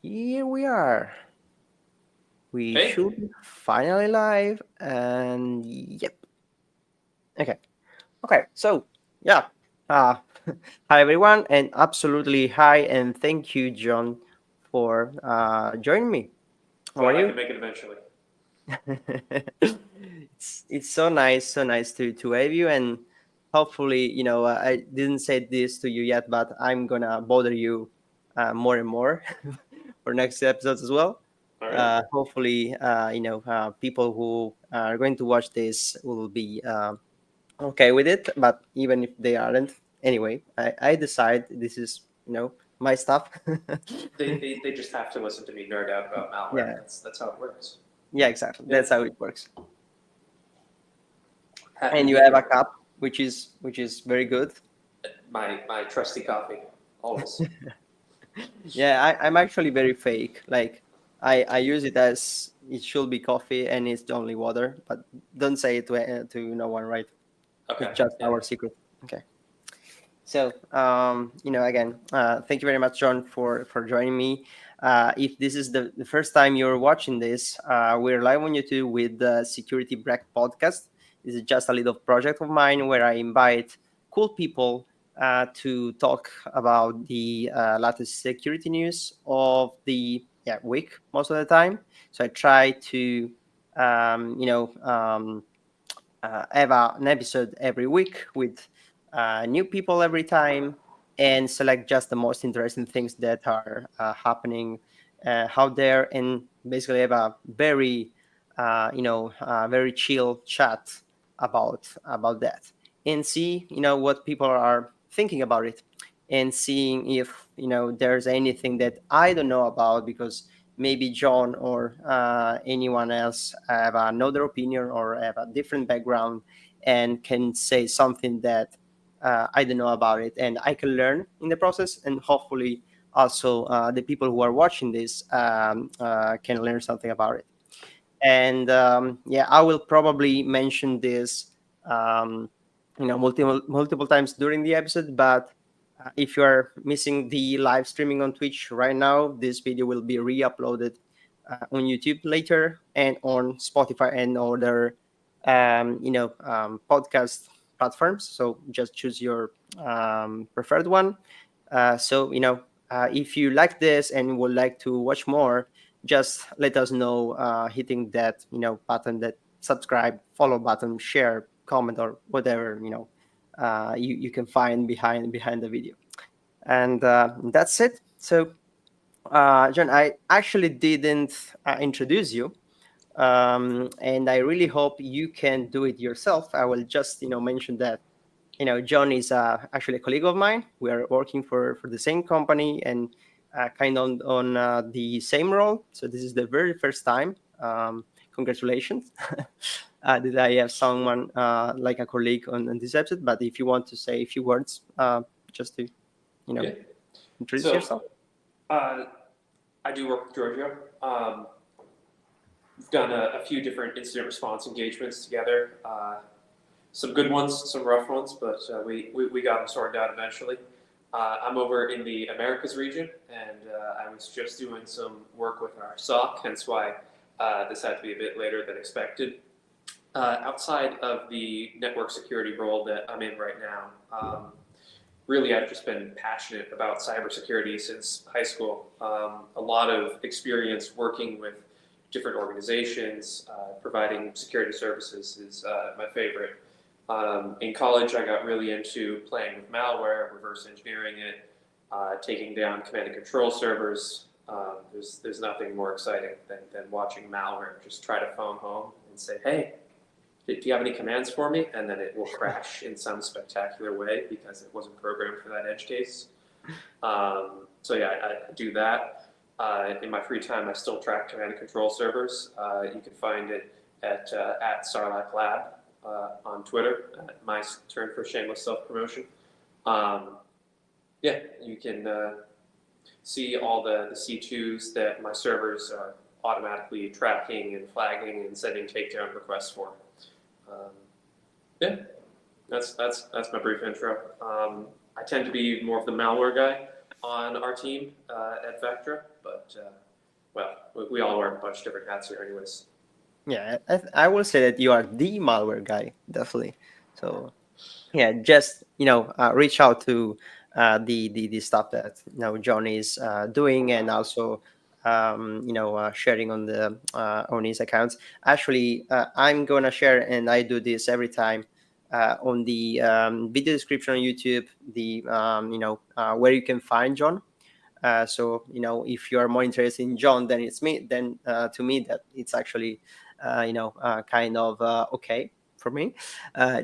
Here we are. We Hey, should be finally live, and yep. Okay. Okay. So yeah. Uh, Hi everyone, and absolutely hi, and thank you, John, for joining me. How are glad I you? could make it eventually. It's so nice to have you, and hopefully, I didn't say this to you yet, but I'm gonna bother you more and more for next episodes as well. All right. Hopefully, people who are going to watch this will be okay with it. But even if they aren't, anyway, I decide this is my stuff. They just have to listen to me nerd out about malware. Yeah, That's how it works. yeah, exactly. Yeah. That's how it works. Happy to And you be have a here. cup, which is very good. My trusty coffee, always. Yeah, I'm actually very fake. Like I use it as it should be coffee, and it's only water. But don't say it to no one, right? It's Okay. just Yeah. our secret. Okay. So, again, thank you very much, John, for joining me. If this is the first time you're watching this, we're live on YouTube with the Security Break podcast. This is just a little project of mine where I invite cool people to talk about the latest security news of the week most of the time. So I try to, um, you know, um, have an episode every week with new people every time and select just the most interesting things that are happening out there and basically have a very chill chat about that and see what people are thinking about it and seeing if there's anything that I don't know about because maybe John or anyone else have another opinion or have a different background and can say something that I don't know about it, and I can learn in the process, and hopefully also the people who are watching this can learn something about it. And I will probably mention this multiple times during the episode, but if you are missing the live streaming on Twitch right now, this video will be re-uploaded on YouTube later and on Spotify and other podcast platforms. So just choose your preferred one. If you like this and would like to watch more, just let us know hitting that button, that subscribe, follow button, share, comment, or whatever you can find behind the video. And that's it. So John, I actually didn't introduce you, and I really hope you can do it yourself. I will just mention that John is actually a colleague of mine. We are working for the same company and kind of on the same role. So this is the very first time. Congratulations that I have someone like a colleague on this episode. But if you want to say a few words, just to you know Yeah. introduce So yourself. uh, I do work with Giorgio. We've done a few different incident response engagements together. Some good ones, some rough ones, but we got them sorted out eventually. I'm over in the Americas region, and I was just doing some work with our SOC, hence why this had to be a bit later than expected. Outside of the network security role that I'm in right now, really I've just been passionate about cybersecurity since high school. A lot of experience working with different organizations, providing security services is my favorite. In college, I got really into playing with malware, reverse engineering it, taking down command and control servers. There's nothing more exciting than watching malware just try to phone home and say, hey, do you have any commands for me? And then it will crash in some spectacular way because it wasn't programmed for that edge case. So yeah, I do that. In my free time, I still track command and control servers. You can find it at Sarlacc Lab on Twitter. My turn for shameless self-promotion. Um, yeah, you can see all the C2s that my servers are automatically tracking and flagging and sending takedown requests for. Um, yeah, that's my brief intro. I tend to be more of the malware guy on our team at Vectra, but but well, we all wear a bunch of different hats here, anyways. Yeah, I will say that you are the malware guy, definitely. So yeah, just reach out to the stuff that John is doing, and also sharing on the on his accounts. Actually, I'm gonna share, and I do this every time on the video description on YouTube, the where you can find John. So if you are more interested in John than it's me, then to me that it's actually kind of okay for me.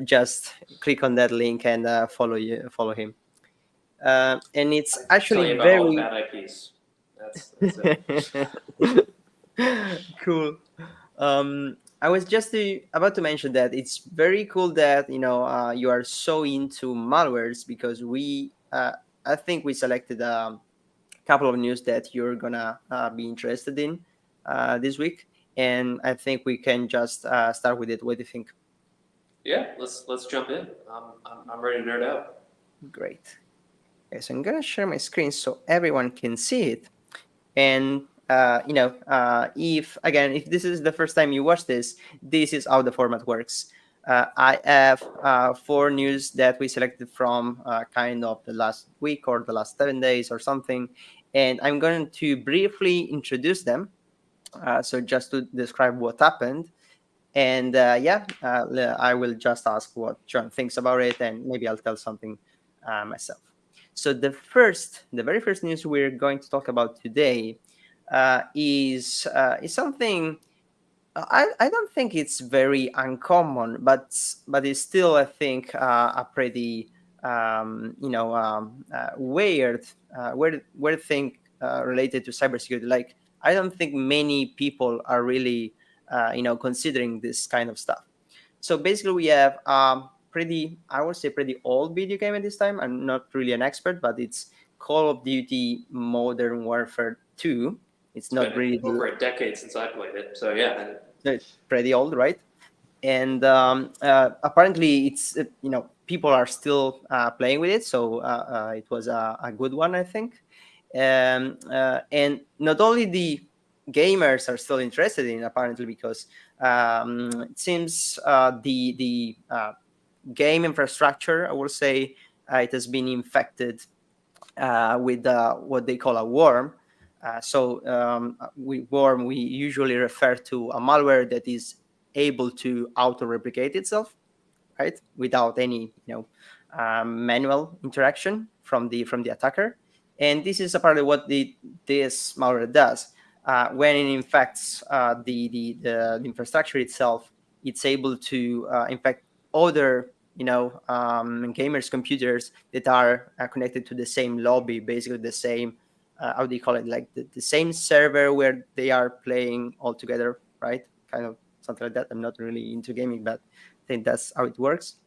Just click on that link and follow him. And it's I tell actually you about all the very bad IPs. That's it. cool. I was just about to mention that it's very cool that you are so into malwares, because we I think we selected couple of news that you're gonna be interested in this week, and I think we can just start with it. What do you think? Yeah, let's jump in. I'm ready to nerd out. Great. Okay, so I'm gonna share my screen so everyone can see it. And if this is the first time you watch this, this is how the format works. I have four news that we selected from kind of the last week or the last 7 days or something, and I'm going to briefly introduce them. So just to describe what happened, and I will just ask what John thinks about it, and maybe I'll tell something myself. So the very first news we're going to talk about today is something I don't think it's very uncommon, but it's still, I think, a pretty weird thing related to cybersecurity. Like, I don't think many people are really considering this kind of stuff. So basically, we have pretty, I would say, pretty old video game at this time. I'm not really an expert, but it's Call of Duty Modern Warfare 2. It's It's not been really over a decade since I played it, so yeah. pretty old, right? And apparently it's people are still playing with it, so it was a good one, I think. And not only the gamers are still interested in, apparently, because it seems the game infrastructure, I will say, it has been infected with what they call a worm. With worm, we usually refer to a malware that is able to auto-replicate itself, right, without any manual interaction from the attacker. And this is apparently what this malware does. When it infects the infrastructure itself, it's able to infect other gamers' computers that are connected to the same lobby, basically the same how do you call it, like the same server where they are playing all together, right? Kind of something like that. I'm not really into gaming, but I think that's how it works.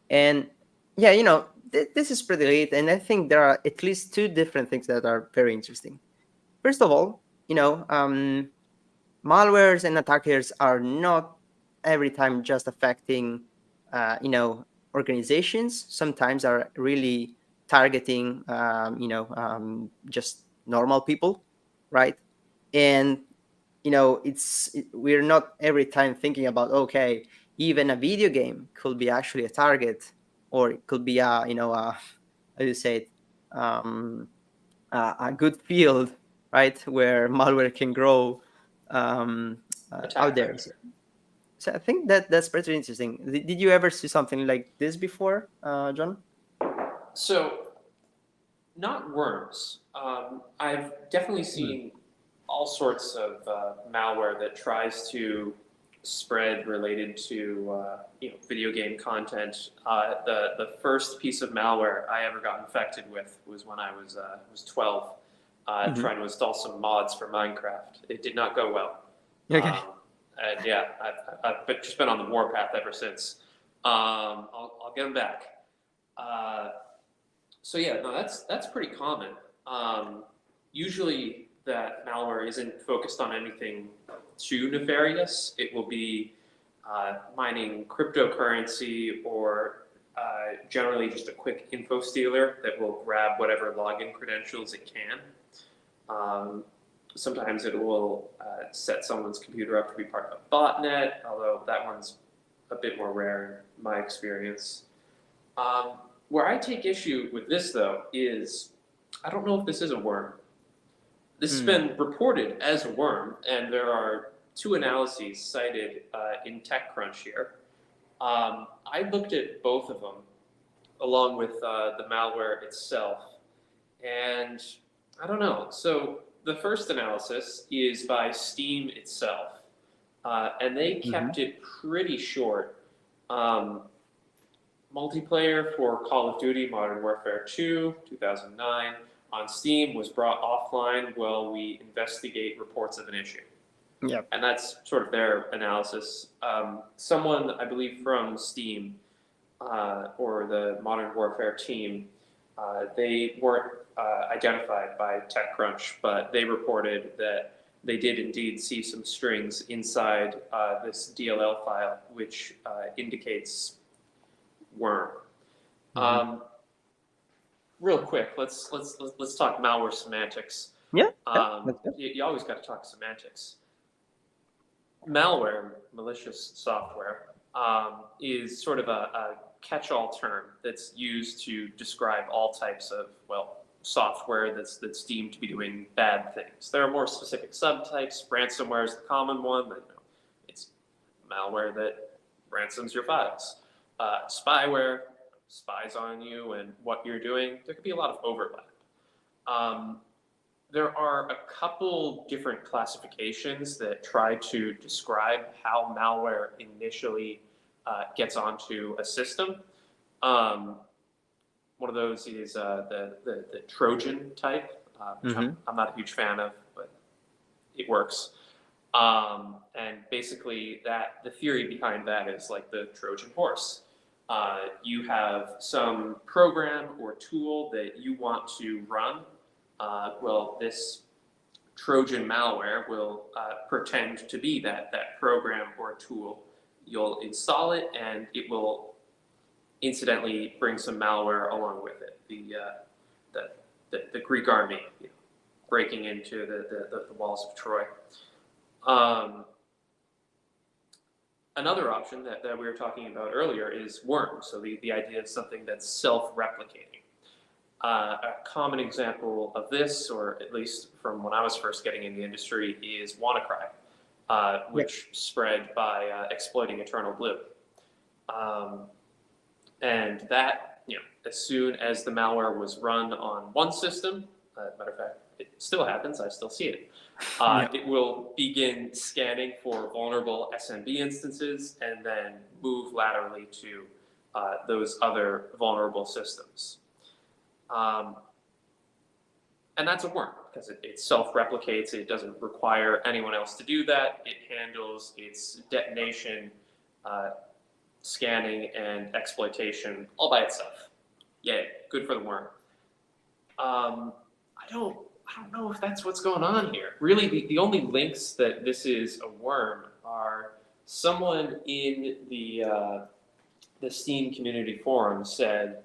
And yeah, this is pretty late, and I think there are at least two different things that are very interesting. First of all, malwares and attackers are not every time just affecting, uh, you know, organizations. Sometimes are really targeting, just normal people, right? And we're not every time thinking about, okay, even a video game could be actually a target, or it could be how do you say it, a good field, right, where malware can grow out Attack there. So, vector. so I think that's pretty interesting. Did you ever see something like this before, John? So, not worms. I've definitely Mm. seen all sorts of malware that tries to spread related to video game content. The first piece of malware I ever got infected with was when I was 12, Hmm. trying to install some mods for Minecraft. It did not go well, Okay. and yeah, I've just been on the warpath ever since. I'll get them back. Uh, so yeah, no, that's pretty common. Usually, that malware isn't focused on anything too nefarious. It will be mining cryptocurrency or generally just a quick info stealer that will grab whatever login credentials it can. Sometimes it will set someone's computer up to be part of a botnet, although that one's a bit more rare in my experience. Where I take issue with this, though, is I don't know if this is a worm. This has been reported as a worm, and there are two analyses cited in TechCrunch here. I looked at both of them along with the malware itself, and I don't know. So the first analysis is by Steam itself, and they kept it pretty short. Multiplayer for Call of Duty Modern Warfare 2, 2009, on Steam was brought offline while we investigate reports of an issue. Yeah. And that's sort of their analysis. Someone, I believe, from Steam or the Modern Warfare team, they weren't identified by TechCrunch, but they reported that they did indeed see some strings inside this DLL file, which indicates worm. Real quick, let's talk malware semantics. Yeah. That's good. You always got to talk semantics. Malware, malicious software, is sort of a catch-all term that's used to describe all types of, well, software that's deemed to be doing bad things. There are more specific subtypes. Ransomware is the common one, but it's malware that ransoms your files. Spyware spies on you and what you're doing. There could be a lot of overlap. There are a couple different classifications that try to describe how malware initially gets onto a system. One of those is the Trojan type, which I'm not a huge fan of, but it works. And basically, the theory behind that is like the Trojan horse. You have some program or tool that you want to run. Well, this Trojan malware will pretend to be that program or tool. You'll install it, and it will incidentally bring some malware along with it. The Greek army, breaking into the walls of Troy. Another option that we were talking about earlier is worms. So the idea of something that's self-replicating. A common example of this, or at least from when I was first getting in the industry, is WannaCry, which spread by exploiting Eternal Blue. And that, as soon as the malware was run on one system, matter of fact, it still happens, I still see it, it will begin scanning for vulnerable SMB instances and then move laterally to those other vulnerable systems. And that's a worm because it self-replicates. It doesn't require anyone else to do that. It handles its detonation, scanning, and exploitation all by itself. Yay, good for the worm. I don't know if that's what's going on here. Really, the only links that this is a worm are someone in the Steam community forum said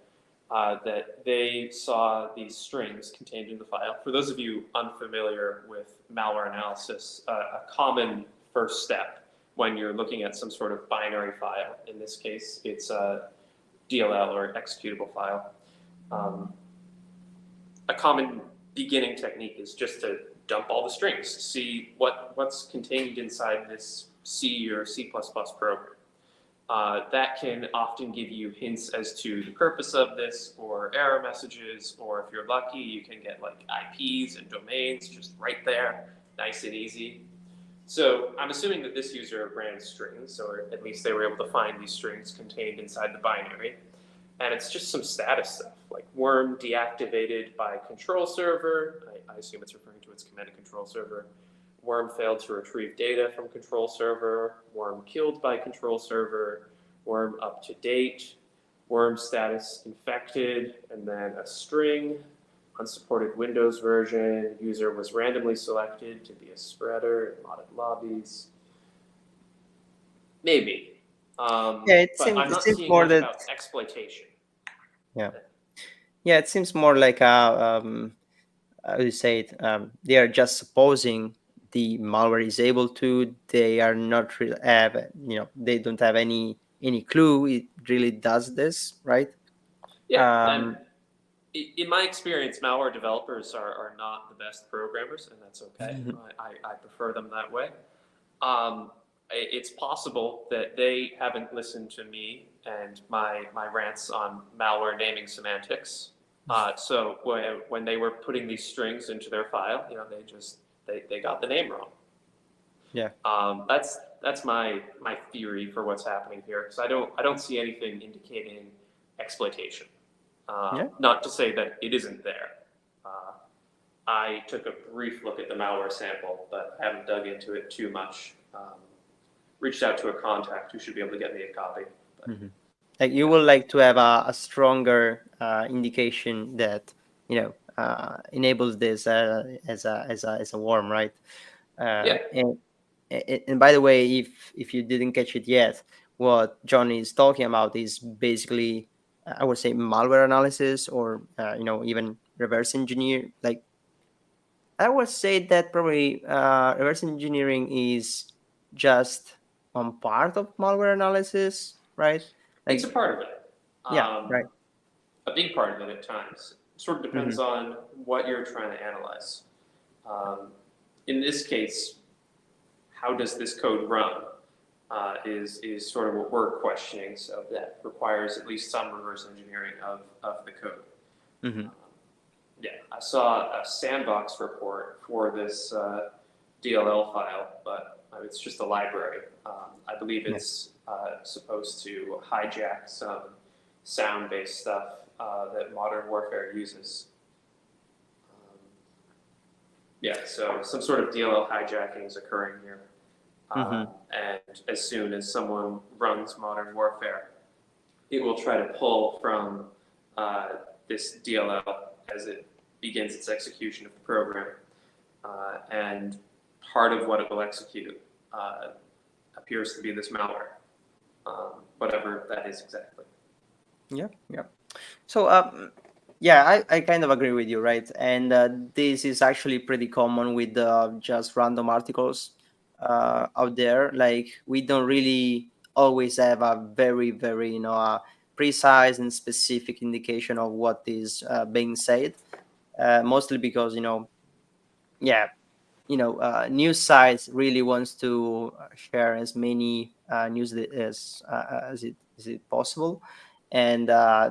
that they saw these strings contained in the file. For those of you unfamiliar with malware analysis, a common first step when you're looking at some sort of binary file, in this case, it's a DLL or executable file. A common beginning technique is just to dump all the strings, see what's contained inside this C or C++ program. That can often give you hints as to the purpose of this, or error messages, or if you're lucky, you can get like IPs and domains just right there, nice and easy. So I'm assuming that this user ran strings, or at least they were able to find these strings contained inside the binary. And it's just some status stuff, like worm deactivated by control server. I assume it's referring to its command and control server. Worm failed to retrieve data from control server. Worm killed by control server. Worm up to date. Worm status infected. And then a string. Unsupported Windows version. User was randomly selected to be a spreader in modded lobbies. Maybe. It but seems, I'm not seems seeing more much that about exploitation. yeah, it seems more like a how you say it, they are just supposing the malware is able to. They are not really have, they don't have any clue it really does this, right? Yeah, and Um, in my experience, malware developers are not the best programmers, and that's okay. I prefer them that way. It's possible that they haven't listened to me and my rants on malware naming semantics. So when they were putting these strings into their file, they got the name wrong. yeah, That's my theory for what's happening here because I don't see anything indicating exploitation. yeah. Not to say that it isn't there. Uh, I took a brief look at the malware sample, but haven't dug into it too much. Reached out to a contact who should be able to get me a copy. But Hmm. Like you yeah, would like to have a stronger indication that enables this as a worm, right? yeah, And by the way, if you didn't catch it yet, what John is talking about is basically, I would say, malware analysis, or even reverse engineer. Like, I would say that probably reverse engineering is just one part of malware analysis, right? it's a Like, part of it. yeah, right. A big part of it at times. It sort of Hmm. depends on what you're trying to analyze. Um, in this case, how does this code run? Is sort of what we're questioning. So that requires at least some reverse engineering of the code. Hmm. Yeah, I saw a sandbox report for this DLL file, but it's just a library. I believe Yeah. it's supposed to hijack some sound-based stuff that modern warfare uses. Um, yeah, so some sort of DLL hijacking is occurring here. Hmm. And as soon as someone runs modern warfare, it will try to pull from uh, this DLL as it begins its execution of the program. And part of what it will execute appears to be this malware, whatever that is exactly. Yeah, yeah. So, yeah, I kind of agree with you, right? And this is actually pretty common with just random articles out there. Like, we don't really always have a very, very, precise and specific indication of what is being said. Mostly because, yeah, news sites really wants to share as many news as it possible, and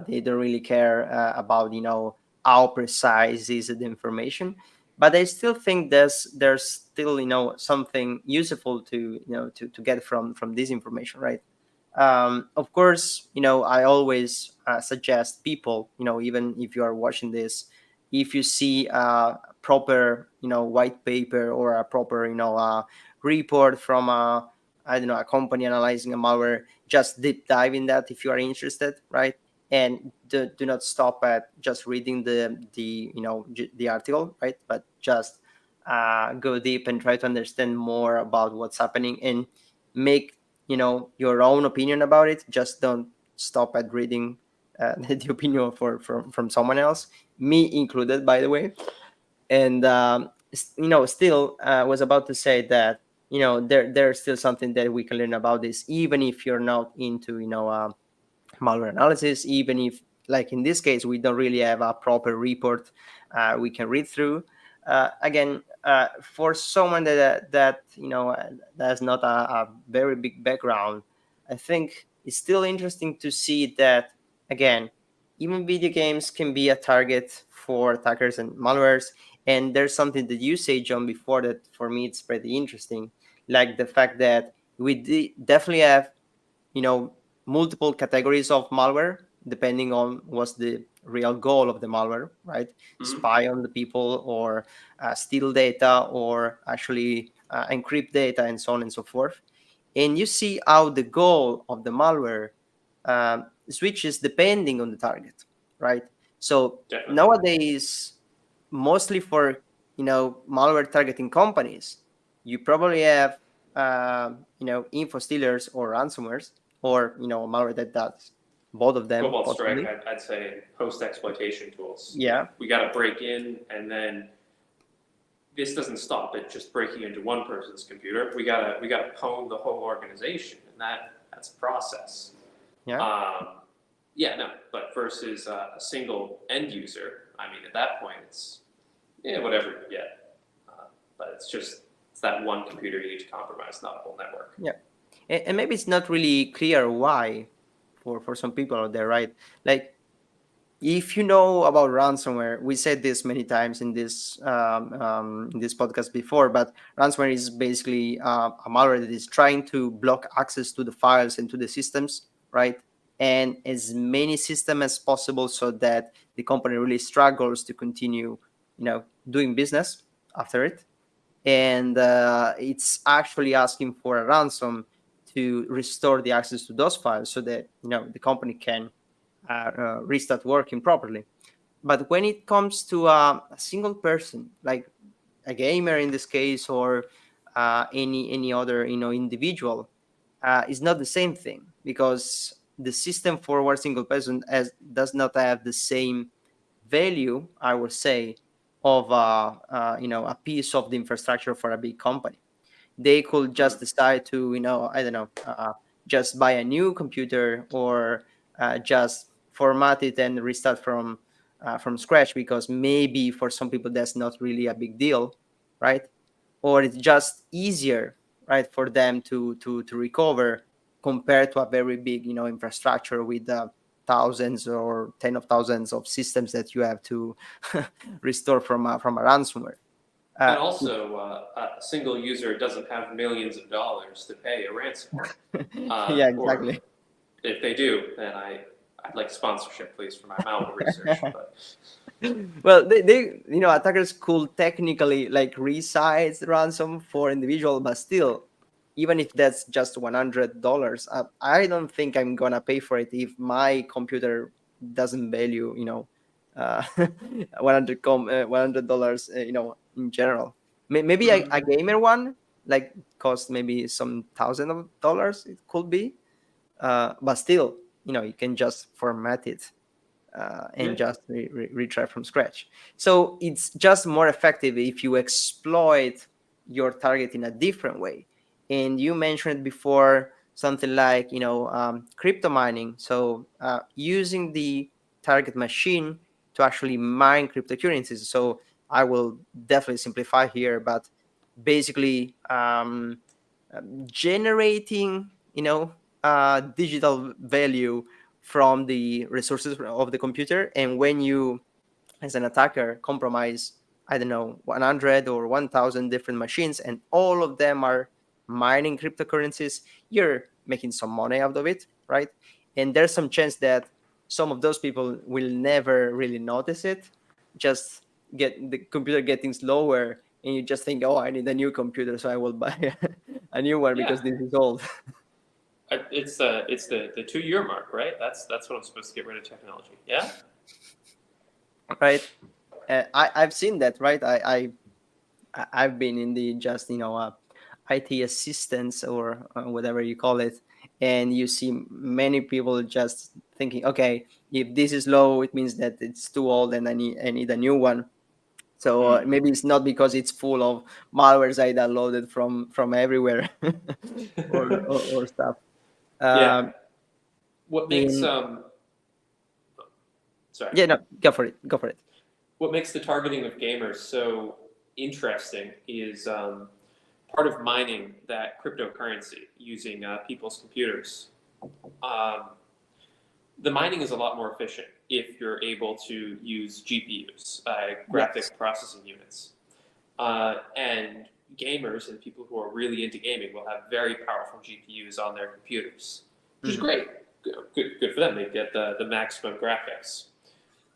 they don't really care about how precise is the information. But I still think there's still something useful to get from this information, right? Of course, I always suggest people, even if you are watching this, if you see a proper, white paper, or a proper, report from a, I don't know, a company analyzing a malware, just deep dive in that if you are interested, right? And do not stop at just reading the article, right? But just go deep and try to understand more about what's happening, and make your own opinion about it. Just don't stop at reading the opinion from someone else, me included, by the way. And still was about to say that there's still something that we can learn about this, even if you're not into malware analysis, even if, like in this case, we don't really have a proper report we can read through. Again, for someone that has not a very big background, I think it's still interesting to see that, again, even video games can be a target for attackers and malwares. And there's something that you say, John, before, that for me it's pretty interesting, like the fact that we definitely have you know multiple categories of malware, depending on what's the real goal of the malware, right? Mm-hmm. Spy on the people, or steal data, or actually encrypt data, and so on and so forth. And you see how the goal of the malware switches depending on the target, right? So Definitely. nowadays, mostly for malware targeting companies, you probably have info stealers or ransomwares, or malware that does both of them Cobalt Strike, possibly. I'd say post exploitation tools. Yeah. We got to break in and then this doesn't stop at just breaking into one person's computer. We gotta pwn the whole organization, and that's a process. Yeah. Yeah, no, but versus a single end user, I mean, at that point, it's whatever you get. But it's that one computer you need to compromise, not a whole network. Yeah. And maybe it's not really clear why for some people out there, right? Like, if you know about ransomware, we said this many times in this podcast before, but ransomware is basically a malware that is trying to block access to the files and to the systems, right? And as many systems as possible, so that the company really struggles to continue, doing business after it. And it's actually asking for a ransom to restore the access to those files, so that the company can restart working properly. But when it comes to a single person, like a gamer in this case, or any other individual, is not the same thing, because the system for one single person does not have the same value, I would say, of a piece of the infrastructure for a big company. They could just decide to, I don't know, just buy a new computer, or just format it and restart from scratch, because maybe for some people that's not really a big deal, right? Or it's just easier, right, for them to recover, compared to a very big infrastructure with thousands or ten of thousands of systems that you have to restore from a ransomware. And uh, also, a single user doesn't have millions of dollars to pay a ransomware. yeah, Or exactly. if they do, then I'd like sponsorship, please, for my malware research. But Well, they attackers could technically like resize the ransom for individual, but still, even if that's just $100, I don't think I'm gonna pay for it if my computer doesn't value uh, $100, in general. Maybe a gamer one, like, cost maybe some thousand of dollars, it could be, but still, you can just format it yeah, and just retry from scratch. So it's just more effective if you exploit your target in a different way. And you mentioned before something like crypto mining. So using the target machine to actually mine cryptocurrencies. So I will definitely simplify here, but basically generating digital value from the resources of the computer. And when you, as an attacker, compromise, I don't know, 100 or 1000 different machines, and all of them are mining cryptocurrencies, you're making some money out of it, right? And there's some chance that some of those people will never really notice it, just get the computer getting slower, and you just think, oh, I need a new computer, so I will buy a new one yeah. because this is old. It's the 2 year mark, right? That's when I'm supposed to get rid of technology. Yeah. Right. I've seen that, right? I've been in the just IT assistants, or whatever you call it, and you see many people just thinking, okay, if this is low, it means that it's too old, and I need a new one. So maybe it's not because it's full of malwares I downloaded from everywhere, or stuff. Yeah. Um, What makes in sorry. Yeah, no, go for it. Go for it. What makes the targeting of gamers so interesting is part of mining that cryptocurrency using people's computers. Um, the mining is a lot more efficient if you're able to use GPUs, Yes. graphic processing units. And gamers and people who are really into gaming will have very powerful GPUs on their computers, which is Mhm. great. Good for them. They get the maximum graphics.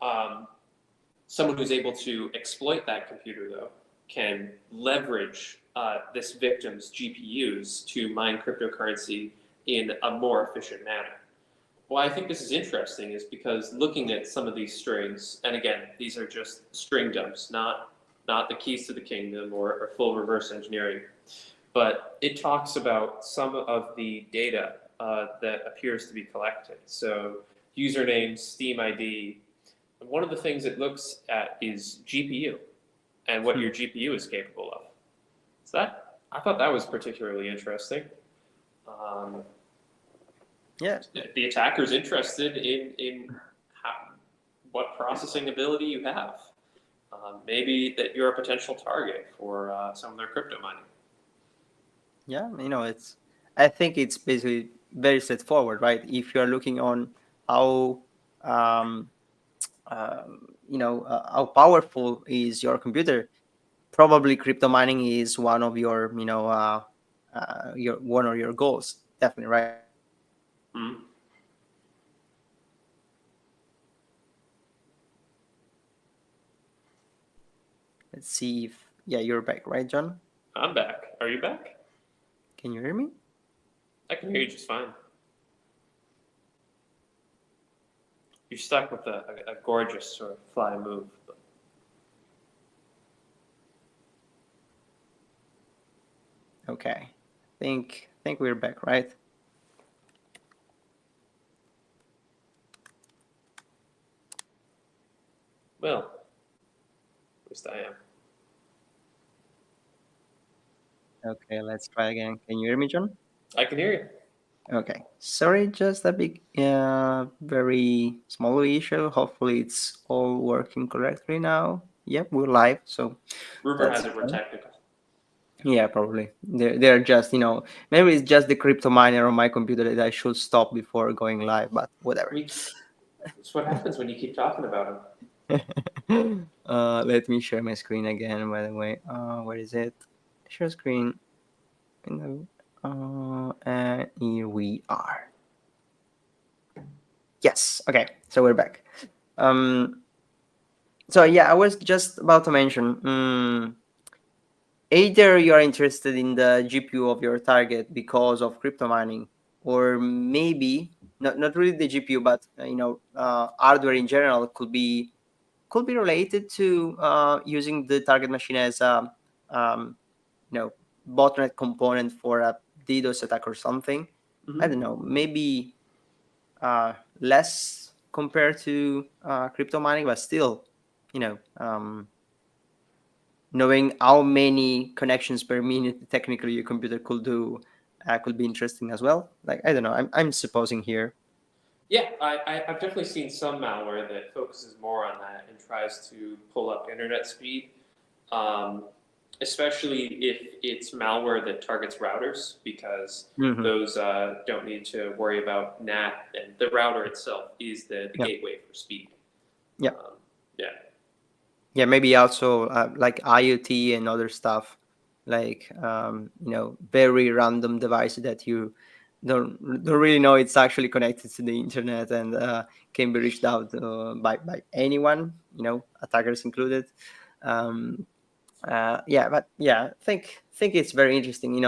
Um, Someone who's able to exploit that computer, though, can leverage this victim's GPUs to mine cryptocurrency in a more efficient manner. Why I think this is interesting is because looking at some of these strings, and again, these are just string dumps, not the keys to the kingdom or full reverse engineering, but it talks about some of the data that appears to be collected. So username, Steam ID. And one of the things it looks at is GPU. and what your GPU is capable of. So I thought that was particularly interesting. Um, Yeah. the attacker's interested in how, what processing ability you have. Maybe that you're a potential target for some of their crypto mining. Yeah, it's. I think it's basically very straightforward, right? If you're looking on how, um, how powerful is your computer, probably crypto mining is one of your, your one of your goals, definitely, right? Mm. Let's see if, yeah, you're back, right, John? I'm back. Are you back? Can you hear me? I can hear you just fine. You're stuck with a gorgeous sort of fly move. Okay. Think we're back, right? Well, at least I am. Okay, let's try again. Can you hear me, John? I can hear you. Okay. Sorry, just a big, very small issue. Hopefully, it's all working correctly now. Yep, we're live, so Rumor that's has it we're fine. technical. Yeah, probably. They're just, maybe it's just the crypto miner on my computer that I should stop before going live, but whatever. It's what happens when you keep talking about them. Let me share my screen again, by the way. Where is it? Share screen. And here we are. Yes. Okay. So we're back. Um, so yeah, I was just about to mention. Either you are interested in the GPU of your target because of crypto mining, or maybe not really the GPU, but hardware in general could be related to using the target machine as a um, botnet component for a DDoS attack or something. I don't Mm-hmm. know, maybe less compared to crypto mining, but still, you know, um, knowing how many connections per minute technically your computer could do could be interesting as well. Like, I don't know, I'm supposing here. Yeah, I've definitely seen some malware that focuses more on that and tries to pull up internet speed, um, especially if it's malware that targets routers, because Hmm. those don't need to worry about NAT, and the router itself is the Yeah, gateway for speed. yeah, Yeah. yeah. Maybe also like IoT and other stuff, like very random device that you don't really know it's actually connected to the internet and can be reached out by anyone, attackers included. Um, yeah, but yeah, think it's very interesting.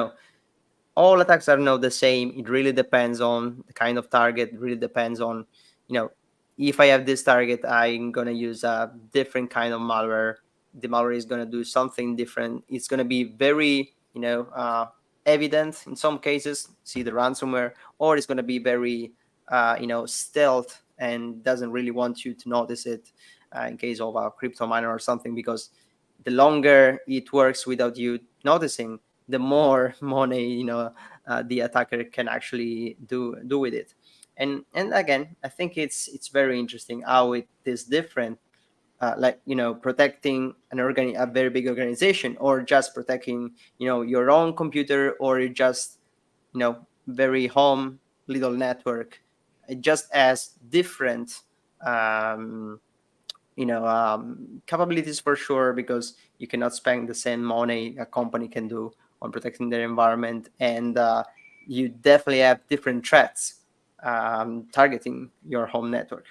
All attacks are not the same. It really depends on the kind of target. It really depends on, you know, if I have this target, I'm gonna use a different kind of malware. The malware is gonna do something different. It's gonna be very, evident in some cases. See the ransomware, or it's gonna be very, stealth and doesn't really want you to notice it. In case of a crypto miner or something, because the longer it works without you noticing, the more money the attacker can actually do with it. And again, I think it's very interesting how it is different, like protecting a very big organization, or just protecting your own computer, or just very home little network. It just as different um, capabilities for sure, because you cannot spend the same money a company can do on protecting their environment, and you definitely have different threats targeting your home network,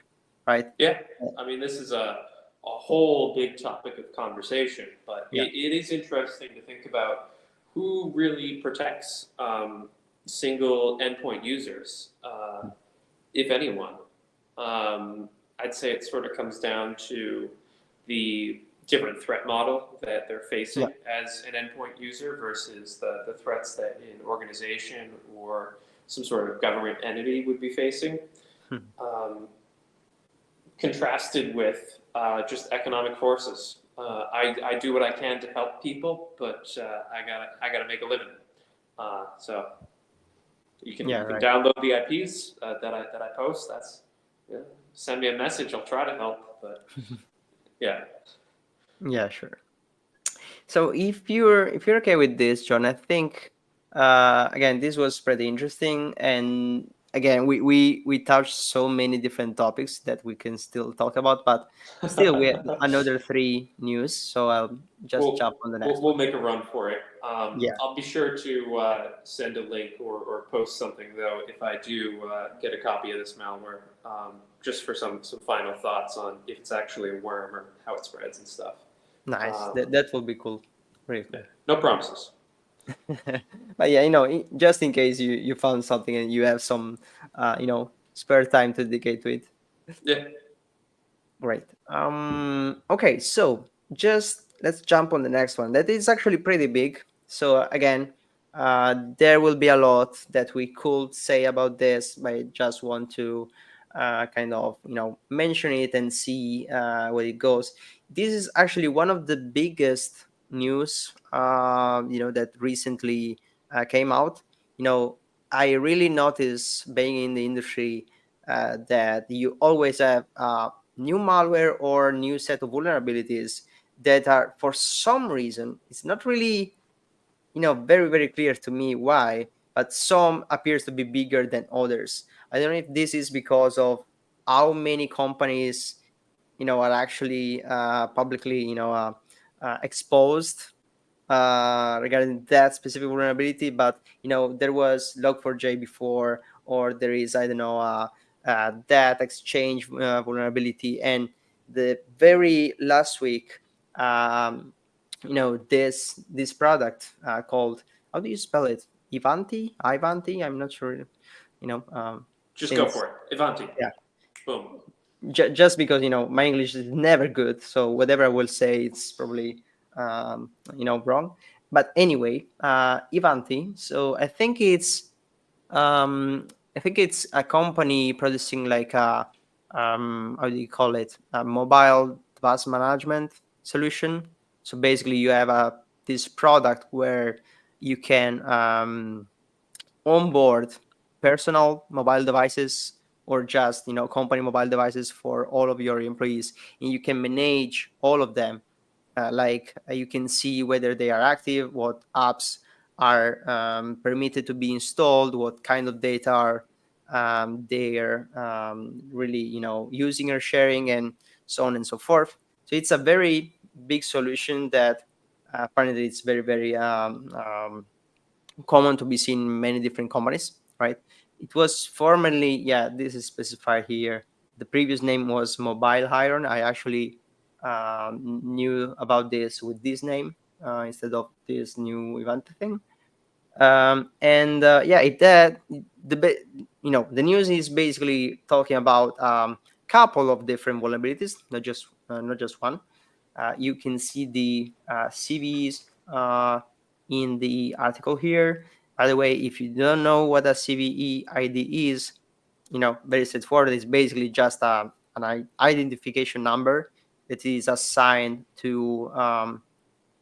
right? Yeah, I mean, this is a whole big topic of conversation, but Yeah, it is interesting to think about who really protects single endpoint users, if anyone. I'd say it sort of comes down to the different threat model that they're yeah, facing as an endpoint user versus the threats that an organization or some sort of government entity would be facing. hmm, Um, Contrasted with just economic forces. I do what I can to help people, but I gotta make a living. So Yeah, you can right. download the IPs that I post. That's yeah. Send me a message. I'll try to help. But yeah, Yeah, sure. So if you're okay with this, John, I think again this was pretty interesting, and again we touched so many different topics that we can still talk about, but still we have another three news, so I'll just jump on the next we'll one. make a run for it. Yeah, I'll be sure to send a link or post something though if I do get a copy of this malware, just for some final thoughts on if it's actually a worm or how it spreads and stuff. nice. Um, That will be cool. Really yeah, cool. no promises. But yeah, just in case you found something and you have some spare time to dedicate to it. Yeah, Great. Okay, so just let's jump on the next one. That is actually pretty big. So again, there will be a lot that we could say about this, but I just want to kind of mention it and see where it goes. This is actually one of the biggest news that recently came out. You know, I really noticed being in the industry that you always have new malware or new set of vulnerabilities that are for some reason it's not really very very clear to me why, but some appears to be bigger than others. I don't know if this is because of how many companies are actually publicly exposed regarding that specific vulnerability. But there was Log4j before, or there is, I don't know, that exchange vulnerability. And the very last week, um, this product called, how do you spell it? Ivanti, I'm not sure. just go Since for it. Ivanti. yeah, Boom. just because my English is never good, so whatever I will say it's probably wrong. But anyway, Ivanti. So I think it's a company producing like a how do you call it, a mobile device management solution. So basically, you have a this product where you can onboard personal mobile devices or just company mobile devices for all of your employees, and you can manage all of them. You can see whether they are active, what apps are permitted to be installed, what kind of data are they're really using or sharing, and so on and so forth. So it's a very big solution that apparently it's very very common to be seen in many different companies, right? It was formerly, yeah, this is specified here. The previous name was Mobile Iron. I actually knew about this with this name instead of this new event thing. And yeah, the news is basically talking about couple of different vulnerabilities, not just one. You can see the CVEs in the article here. By the way, if you don't know what a CVE ID is, very straightforward. It's basically just an identification number that is assigned to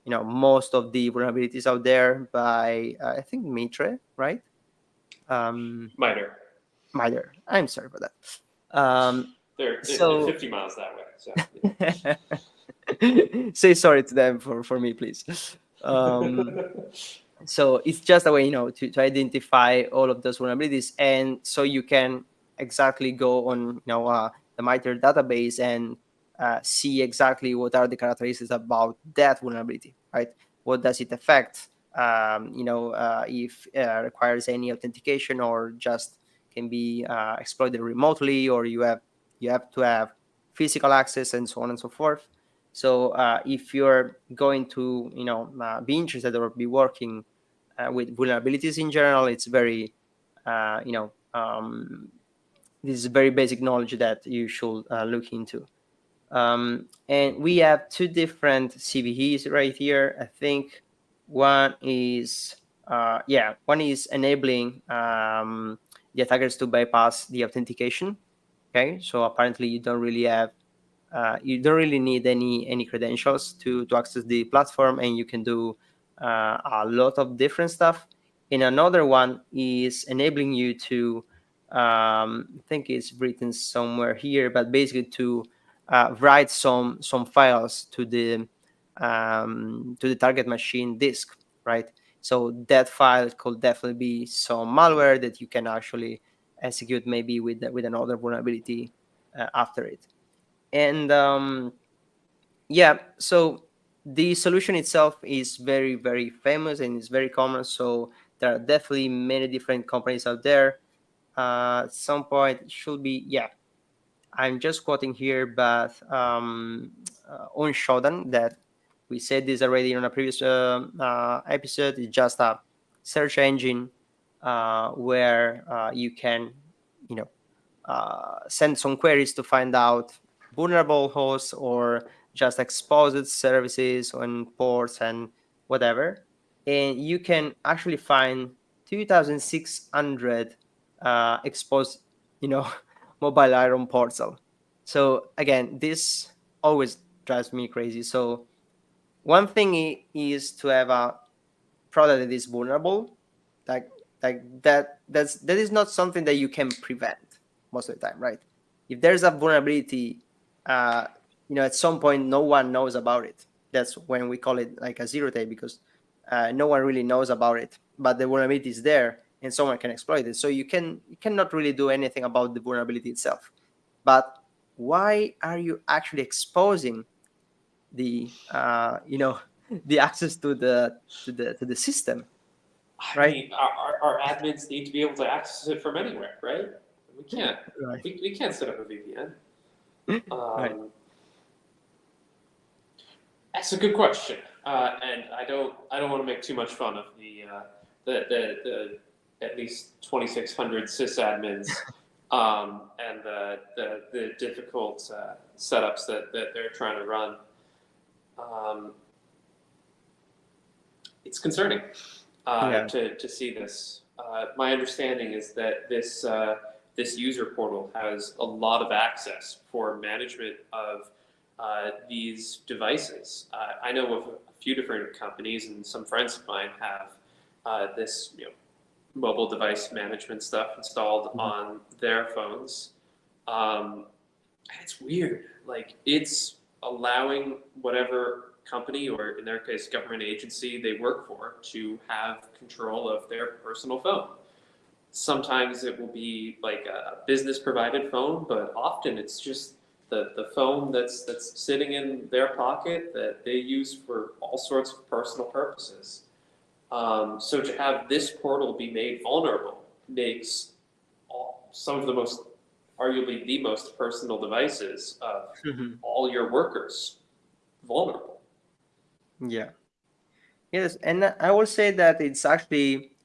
most of the vulnerabilities out there by I think Mitre, right? Um, Miter. Mitre. I'm sorry for that. They're So 50 miles that way. So say sorry to them for me, please. Um, yeah. so it's just a way to identify all of those vulnerabilities, and so you can exactly go on the MITRE database and see exactly what are the characteristics about that vulnerability, right? What does it affect? If requires any authentication or just can be exploited remotely, or you have to have physical access, and so on and so forth. So if you're going to be interested or be working with vulnerabilities in general, it's very this is very basic knowledge that you should look into. And we have two different CVEs right here. I think one is one is enabling the attackers to bypass the authentication. Okay, so apparently you don't really have You don't really need any credentials to access the platform, and you can do a lot of different stuff. And another one is enabling you to, I think it's written somewhere here, but basically to write some files to the target machine disk, right? So that file could definitely be some malware that you can actually execute maybe with another vulnerability after it. And yeah, so the solution itself is very, very famous and it's very common. So there are definitely many different companies out there. At some point, it should be, yeah, I'm just quoting here, but on Shodan, that we said this already on a previous episode, is just a search engine where you can, you know, send some queries to find out vulnerable hosts or just exposed services on ports and whatever. And you can actually find 2,600 exposed, you know, mobile iron portal. So again, this always drives me crazy. So one thing is to have a product that is vulnerable, like that is not something that you can prevent most of the time, right? If there's a vulnerability, uh, at some point no one knows about it. That's when we call it like a zero day, because no one really knows about it, but the vulnerability is there and someone can exploit it. So you cannot really do anything about the vulnerability itself. But why are you actually exposing the the access to the system, I right? mean, our admins need to be able to access it from anywhere, right? We can't Right. we can't set up a VPN. Right. That's a good question, and I don't want to make too much fun of the at least 2,600 sysadmins and the difficult setups that they're trying to run. Um, it's concerning Yeah. to see this. My understanding is that this user portal has a lot of access for management of these devices. I know of a few different companies, and some friends of mine have this mobile device management stuff installed Mhm. on their phones. Um, it's weird. Like, it's allowing whatever company, or in their case, government agency they work for, to have control of their personal phone. Sometimes it will be like a business provided phone, but often it's just the phone that's sitting in their pocket that they use for all sorts of personal purposes. So to have this portal be made vulnerable makes some of the most, arguably the most personal devices of Mhm. all your workers vulnerable. Yeah. Yes, and I will say that it's actually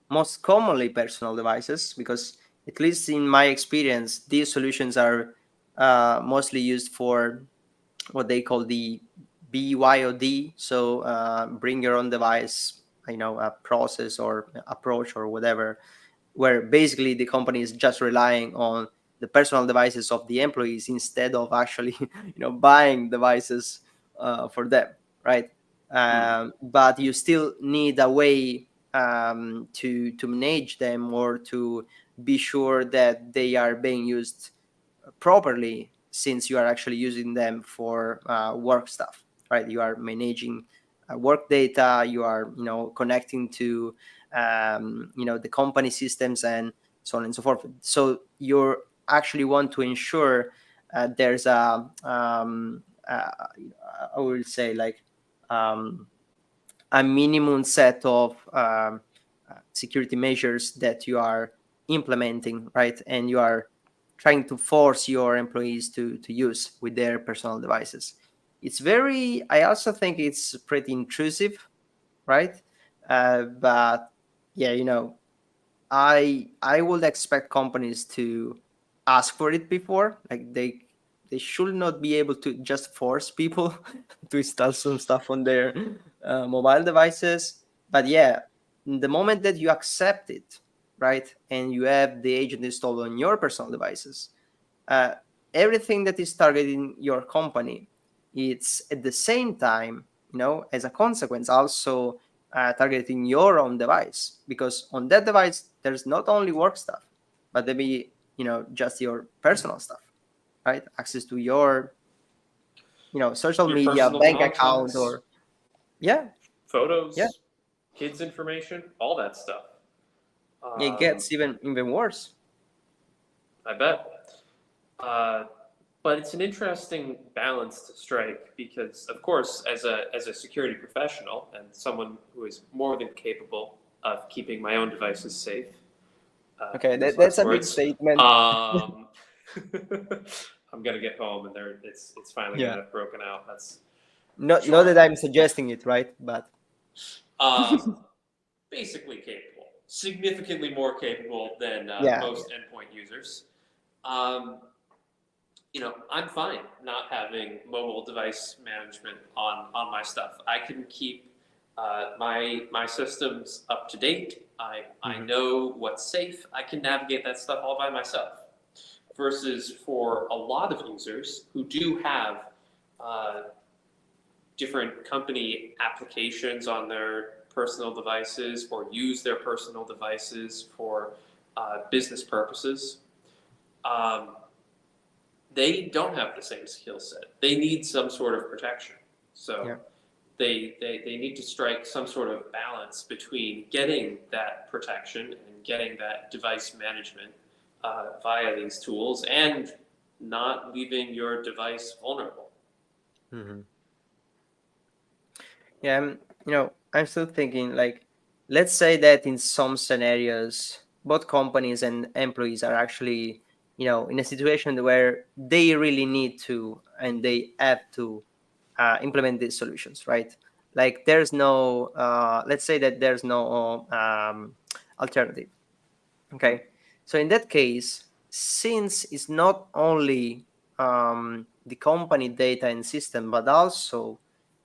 most commonly personal devices, because at least in my experience, these solutions are mostly used for what they call the BYOD. So bring your own device, a process or approach or whatever, where basically the company is just relying on the personal devices of the employees instead of actually buying devices for them, right? But you still need a way to manage them, or to be sure that they are being used properly, since you are actually using them for work stuff, right? You are managing work data, you are connecting to the company systems and so on and so forth. So you actually want to ensure there's I would say, like, um, a minimum set of security measures that you are implementing, right? And you are trying to force your employees to use with their personal devices. It's very, I also think it's pretty intrusive, right? But yeah, I would expect companies to ask for it before. Like, they should not be able to just force people to install some stuff on their mobile devices. But yeah, the moment that you accept it, right, and you have the agent installed on your personal devices, everything that is targeting your company, it's at the same time, as a consequence, also targeting your own device, because on that device there's not only work stuff, but there be just your personal stuff, right? Access to your social Your media, personal bank account, belongings, or yeah, yeah, photos, kids' information, all that stuff. it Um, gets even worse. I bet. Uh, but it's an interesting balance to strike because, of course, as a security professional and someone who is more than capable of keeping my own devices safe, Okay, famous that's last a big words. statement. Um, I'm gonna get home and it's finally Yeah, gonna have broken out. That's not sure. that I'm suggesting it, right? But Um, basically capable, significantly more capable than yeah, yeah. most endpoint users. Um, I'm fine not having mobile device management on my stuff. I can keep my systems up to date. I Hmm. know what's safe. I can navigate that stuff all by myself. Versus for a lot of users who do have uh, different company applications on their personal devices or use their personal devices for business purposes. Um, they don't have the same skill set. They need some sort of protection. So Yeah. they need to strike some sort of balance between getting that protection and getting that device management via these tools and not leaving your device vulnerable. Hmm. Yeah, I'm still thinking, like, let's say that in some scenarios, both companies and employees are actually, in a situation where they really need to and they have to implement these solutions, right? Like, there's no, let's say that there's no alternative. Okay, so in that case, since it's not only the company data and system, but also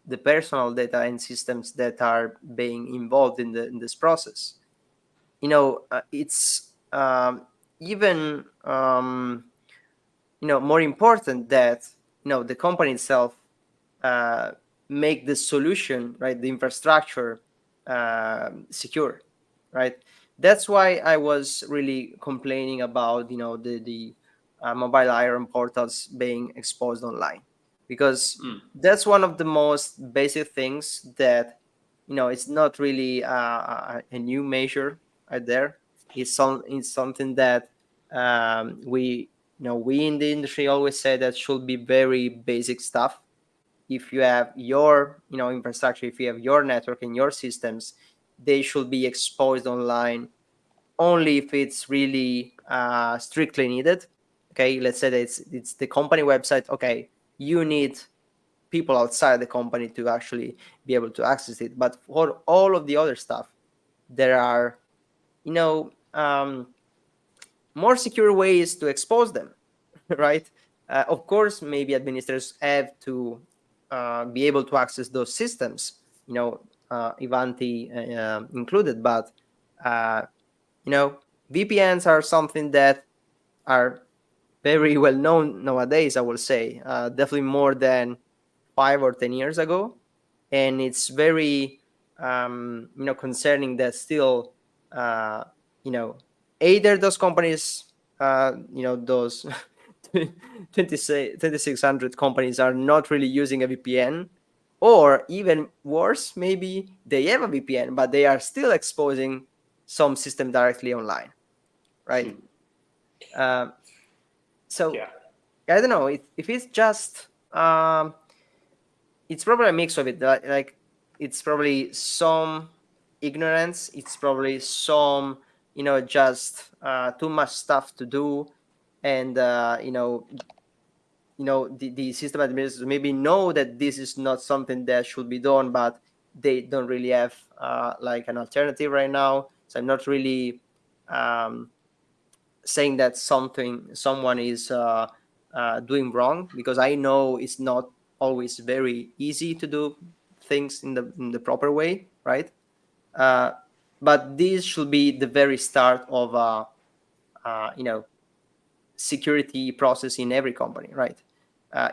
the personal data and systems that are being involved in this process, it's even more important that the company itself uh, make the solution, right, the infrastructure secure, right? That's why I was really complaining about the mobile iron portals being exposed online, because Mm. that's one of the most basic things that it's not really a new measure out there. It's something that we in the industry always say that should be very basic stuff. If you have your infrastructure, if you have your network and your systems, they should be exposed online only if it's really strictly needed. Okay, let's say that it's the company website. Okay, you need people outside the company to actually be able to access it, but for all of the other stuff, there are you know um, more secure ways to expose them. Right? Of course, maybe administrators have to be able to access those systems, Ivanti included, but uh, you know, VPNs are something that are very well known nowadays, I will say, definitely more than 5 or 10 years ago. And it's very, concerning that still, uh, you know, either those companies, those 2600 companies are not really using a VPN, or even worse, maybe they have a VPN, but they are still exposing some system directly online, right? Hmm. Um, so Yeah. I don't know if it's just it's probably a mix of it. Like, it's probably some ignorance. It's probably some just too much stuff to do, and the system administrators maybe know that this is not something that should be done, but they don't really have like an alternative right now. So I'm not really um, saying that someone is doing wrong, because I know it's not always very easy to do things in the proper way, right? Uh, but this should be the very start of uh, you know security process in every company, right?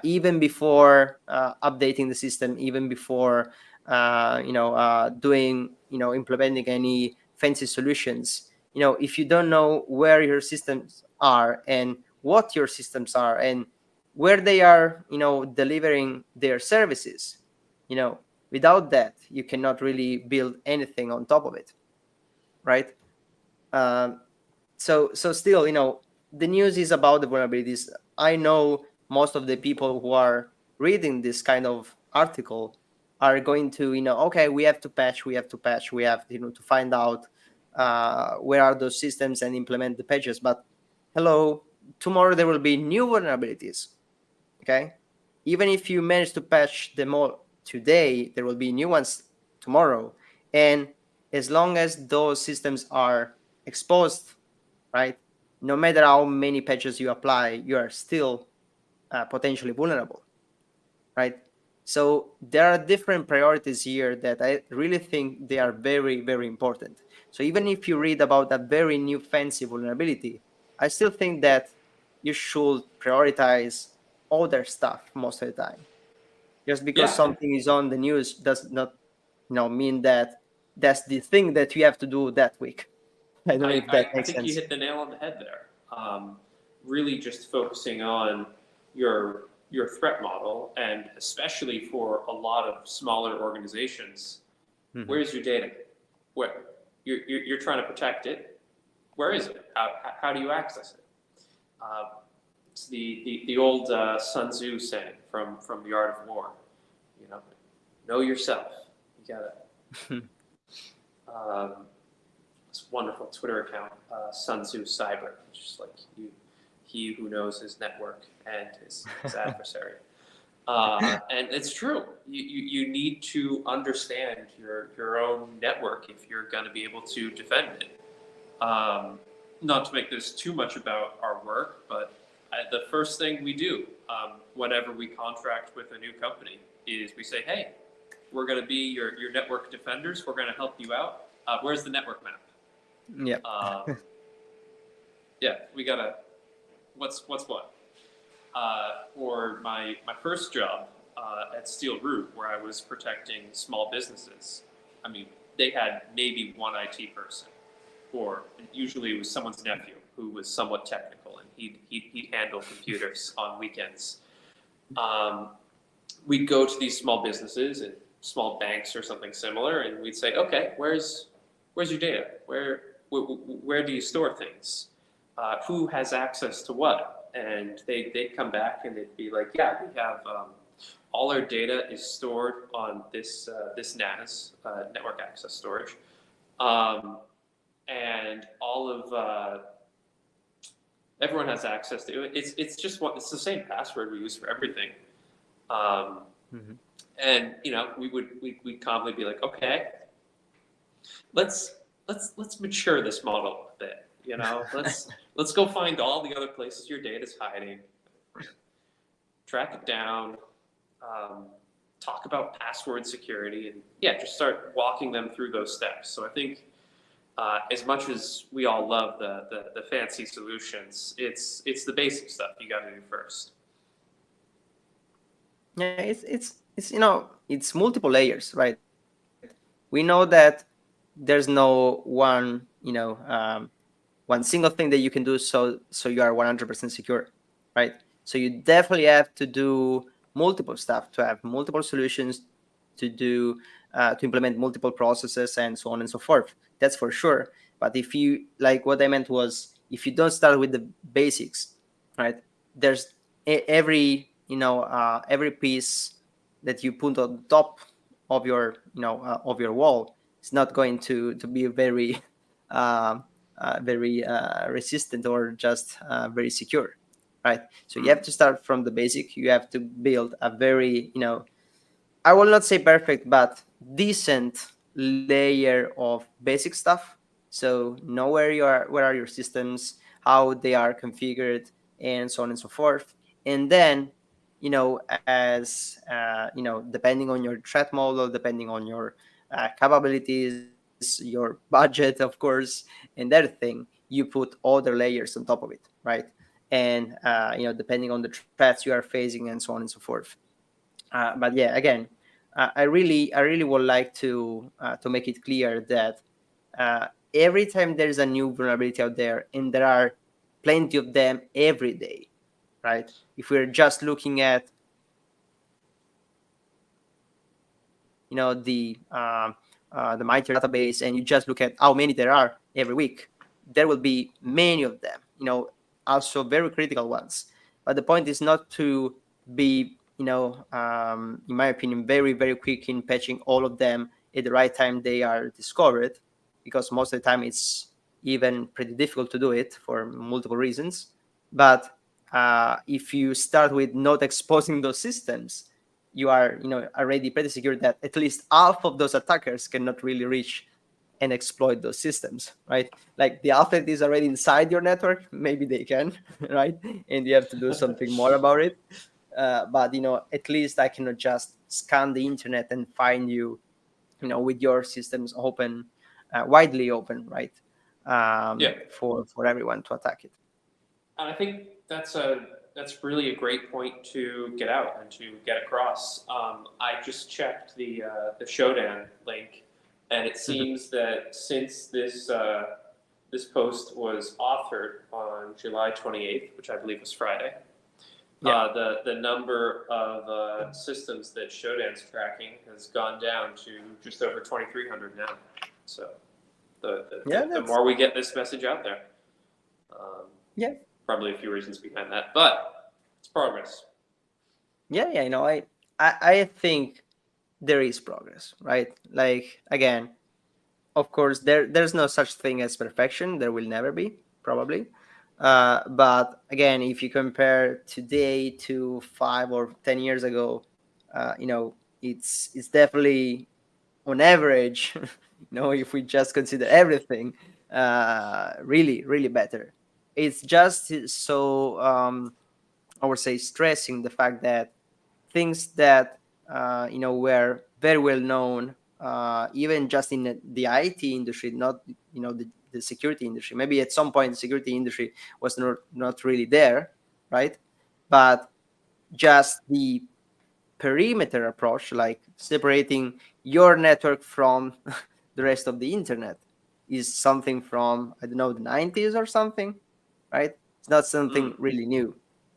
Even before updating the system, even before doing, implementing any fancy solutions, if you don't know where your systems are and what your systems are and where they are, delivering their services, you know without that you cannot really build anything on top of it, right? Um, so so still, the news is about the vulnerabilities. I know most of the people who are reading this kind of article are going to, okay, we have to patch, we have, to find out where are those systems and implement the patches. But hello, tomorrow there will be new vulnerabilities. Okay, even if you manage to patch them all today, there will be new ones tomorrow. And as long as those systems are exposed, right, no matter how many patches you apply, you are still potentially vulnerable, right? So there are different priorities here that I really think they are very, very important. So even if you read about a very new fancy vulnerability, I still think that you should prioritize other stuff most of the time. Just because Yeah, something is on the news does not, mean that that's the thing that you have to do that week. I don't know if that I makes think you sense. hit the nail on the head there. Really, just focusing on your threat model, and especially for a lot of smaller organizations, Mhm. where's your data? Where you're trying to protect it? Where is it? How do you access it? It's the old Sun Tzu saying from the Art of War. You know yourself. You gotta. Um, this wonderful Twitter account, Sun Tzu Cyber, which is like he who knows his network and his adversary. And it's true. You need to understand your own network if you're going to be able to defend it. Not to make this too much about our work, but the first thing we do whenever we contract with a new company is we say, hey, we're going to be your network defenders. We're going to help you out. Where's the network map? Yeah. Um, yeah, we gotta. What's what? For my first job at Steel Root, where I was protecting small businesses, I mean, they had maybe one IT person, or usually it was someone's nephew who was somewhat technical, and he'd handle computers on weekends. Um, we'd go to these small businesses and small banks or something similar, and we'd say, okay, where's your data? Where do you store things? Who has access to what? And they'd come back and they'd be like, yeah, we have all our data is stored on this NAS, network access storage, um, and all of everyone has access to it. It's the same password we use for everything. Um, Mhm. and we'd calmly be like, okay, let's let's mature this model a bit. Let's go find all the other places your data's hiding, track it down, um, talk about password security, and yeah, just start walking them through those steps. So I think as much as we all love the fancy solutions, it's the basic stuff you got to do first. Yeah, it's multiple layers, right? We know that there's no one, one single thing that you can do so you are 100% secure, right? So you definitely have to do multiple stuff, to have multiple solutions, to implement multiple processes and so on and so forth. That's for sure. But if you, like, what I meant was, if you don't start with the basics, right, there's every piece that you put on top of your wall is not going to be very um, very resistant or just very secure, right? So you have Mm. to start from the basic. You have to build a very, I will not say perfect, but decent layer of basic stuff. So know where are your systems, how they are configured, and so on and so forth. And then, depending on your threat model, depending on your capabilities, your budget, of course, and everything, you put other layers on top of it, right? and depending on the threats you are facing and so on and so forth. But yeah, again, I really would like to make it clear that uh, every time there's a new vulnerability out there, and there are plenty of them every day, right? If we're just looking at the MITRE database, and you just look at how many there are every week, there will be many of them, also very critical ones. But the point is not to be, in my opinion, very, very quick in patching all of them at the right time they are discovered, because most of the time it's even pretty difficult to do it for multiple reasons. But if you start with not exposing those systems, you are already pretty secure that at least half of those attackers cannot really reach and exploit those systems, right? Like the alpha is already inside your network, maybe they can, right? And you have to do something more about it. But at least I cannot just scan the internet and find you, with your systems open, widely open, right? Yeah, For everyone to attack it. and I think that's really a great point to get out and to get across. I just checked the Shodan link, and it Mhm. seems that since this post was authored on July 28th, which I believe was Friday, Yeah. the number of systems that Shodan's tracking has gone down to just over 2,300 now. So Yeah, the that's more we get this message out there, um, yeah. probably a few reasons behind that, but it's progress. Yeah, I think there is progress, right? Like, again, of course, there's no such thing as perfection. There will never be, probably. But again, if you compare today to 5 or 10 years ago, it's definitely on average, if we just consider everything, really, really better. It's just so, I would say, stressing the fact that things that were very well known, even just in the IT industry, not the security industry. Maybe at some point the security industry was not really there, right? But just the perimeter approach, like separating your network from the rest of the internet, is something from, I don't know, the 90s or something, right? It's not something Mm. really new.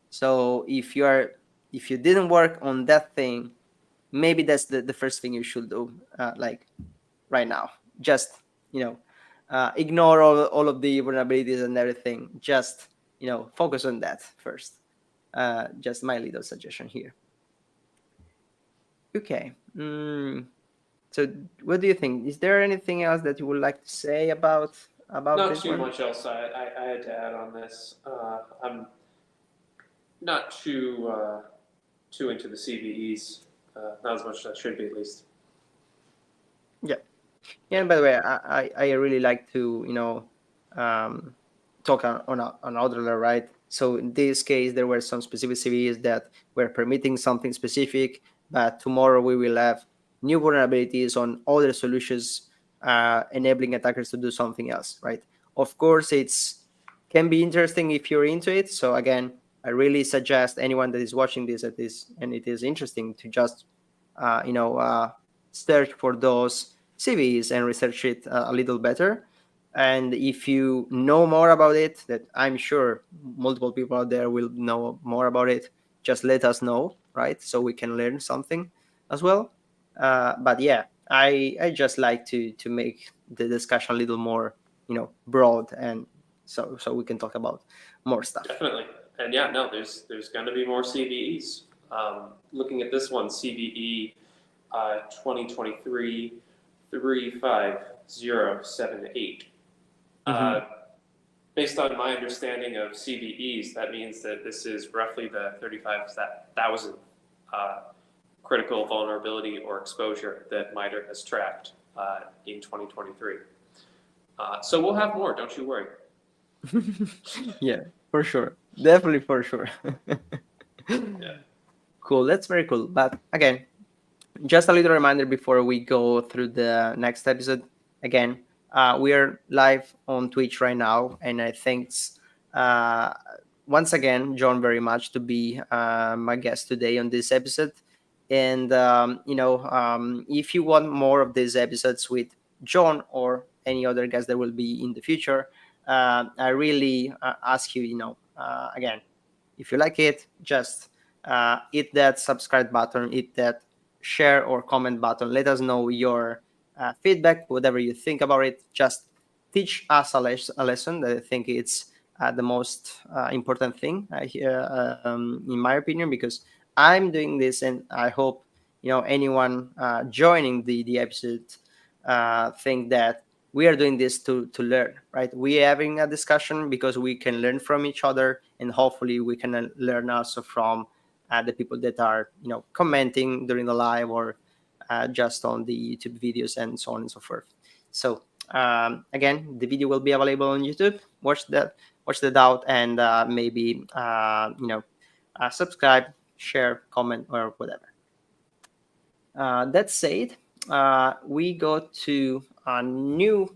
So if you didn't work on that thing, maybe that's the first thing you should do, like right now. Just ignore all of the vulnerabilities and everything. Just focus on that first. Just my little suggestion here. Okay. So what do you think? Is there anything else that you would like to say about Not this too one? much else I had to add on this. I'm not too into the CVEs, not as much as I should be at least. Yeah. Yeah, Yeah, and by the way, I really like to um, talk on other level, right? So in this case, there were some specific CVEs that were permitting something specific, but tomorrow we will have new vulnerabilities on other solutions, enabling attackers to do something else, right? Of course, it's can be interesting if you're into it. So again, I really suggest anyone that is watching this at this and it is interesting to just uh, you know uh, search for those CVs and research it a little better. And if you know more about it, that I'm sure multiple people out there will know more about it, just let us know, right? So we can learn something as well. But yeah, I just like to make the discussion a little more, broad, and so we can talk about more stuff. definitely. And yeah, no, there's going to be more CVEs. Looking at this one, CVE 2023 35078. Hmm. Uh, Based on my understanding of CVEs, that means that this is roughly the 35,000 uh, critical vulnerability or exposure that MITRE has tracked in 2023. So we'll have more, don't you worry. Yeah, for sure, definitely for sure. Yeah. Cool, that's very cool. But again, just a little reminder before we go through the next episode. Again, we are live on Twitch right now, and I think uh, once again, John, very much to be my guest today on this episode. And if you want more of these episodes with John or any other guest that will be in the future, I really ask you, again, if you like it, just hit that subscribe button, hit that share or comment button. Let us know your feedback, whatever you think about it. Just teach us a lesson. That I think it's the most important thing in my opinion, because I'm doing this, and I hope anyone joining the episode think that we are doing this to learn, right? We're having a discussion because we can learn from each other, and hopefully we can learn also from the people that are commenting during the live, or just on the YouTube videos and so on and so forth. So again, the video will be available on YouTube. Watch that out, and maybe subscribe, share, comment, or whatever. That said, we go to a new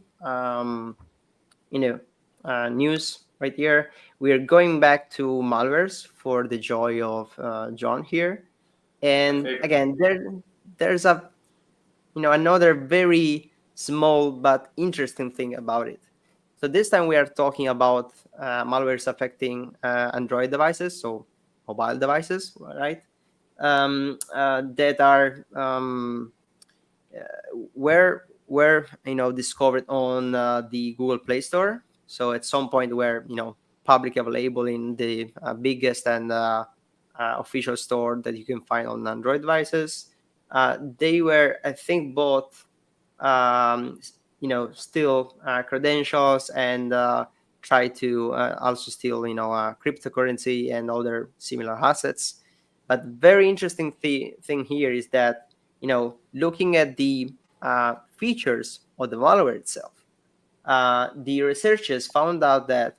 news right here. We are going back to malwares for the joy of John here. My And favorite. again, there's a another very small but interesting thing about it. So this time we are talking about malwares affecting Android devices, so mobile devices, right? That are were discovered on the Google Play Store. So at some point where public available in the biggest and official store that you can find on Android devices. They were, I think, both steal credentials and try to also steal cryptocurrency and other similar assets. But very interesting thing here is that looking at the features of the malware itself, the researchers found out that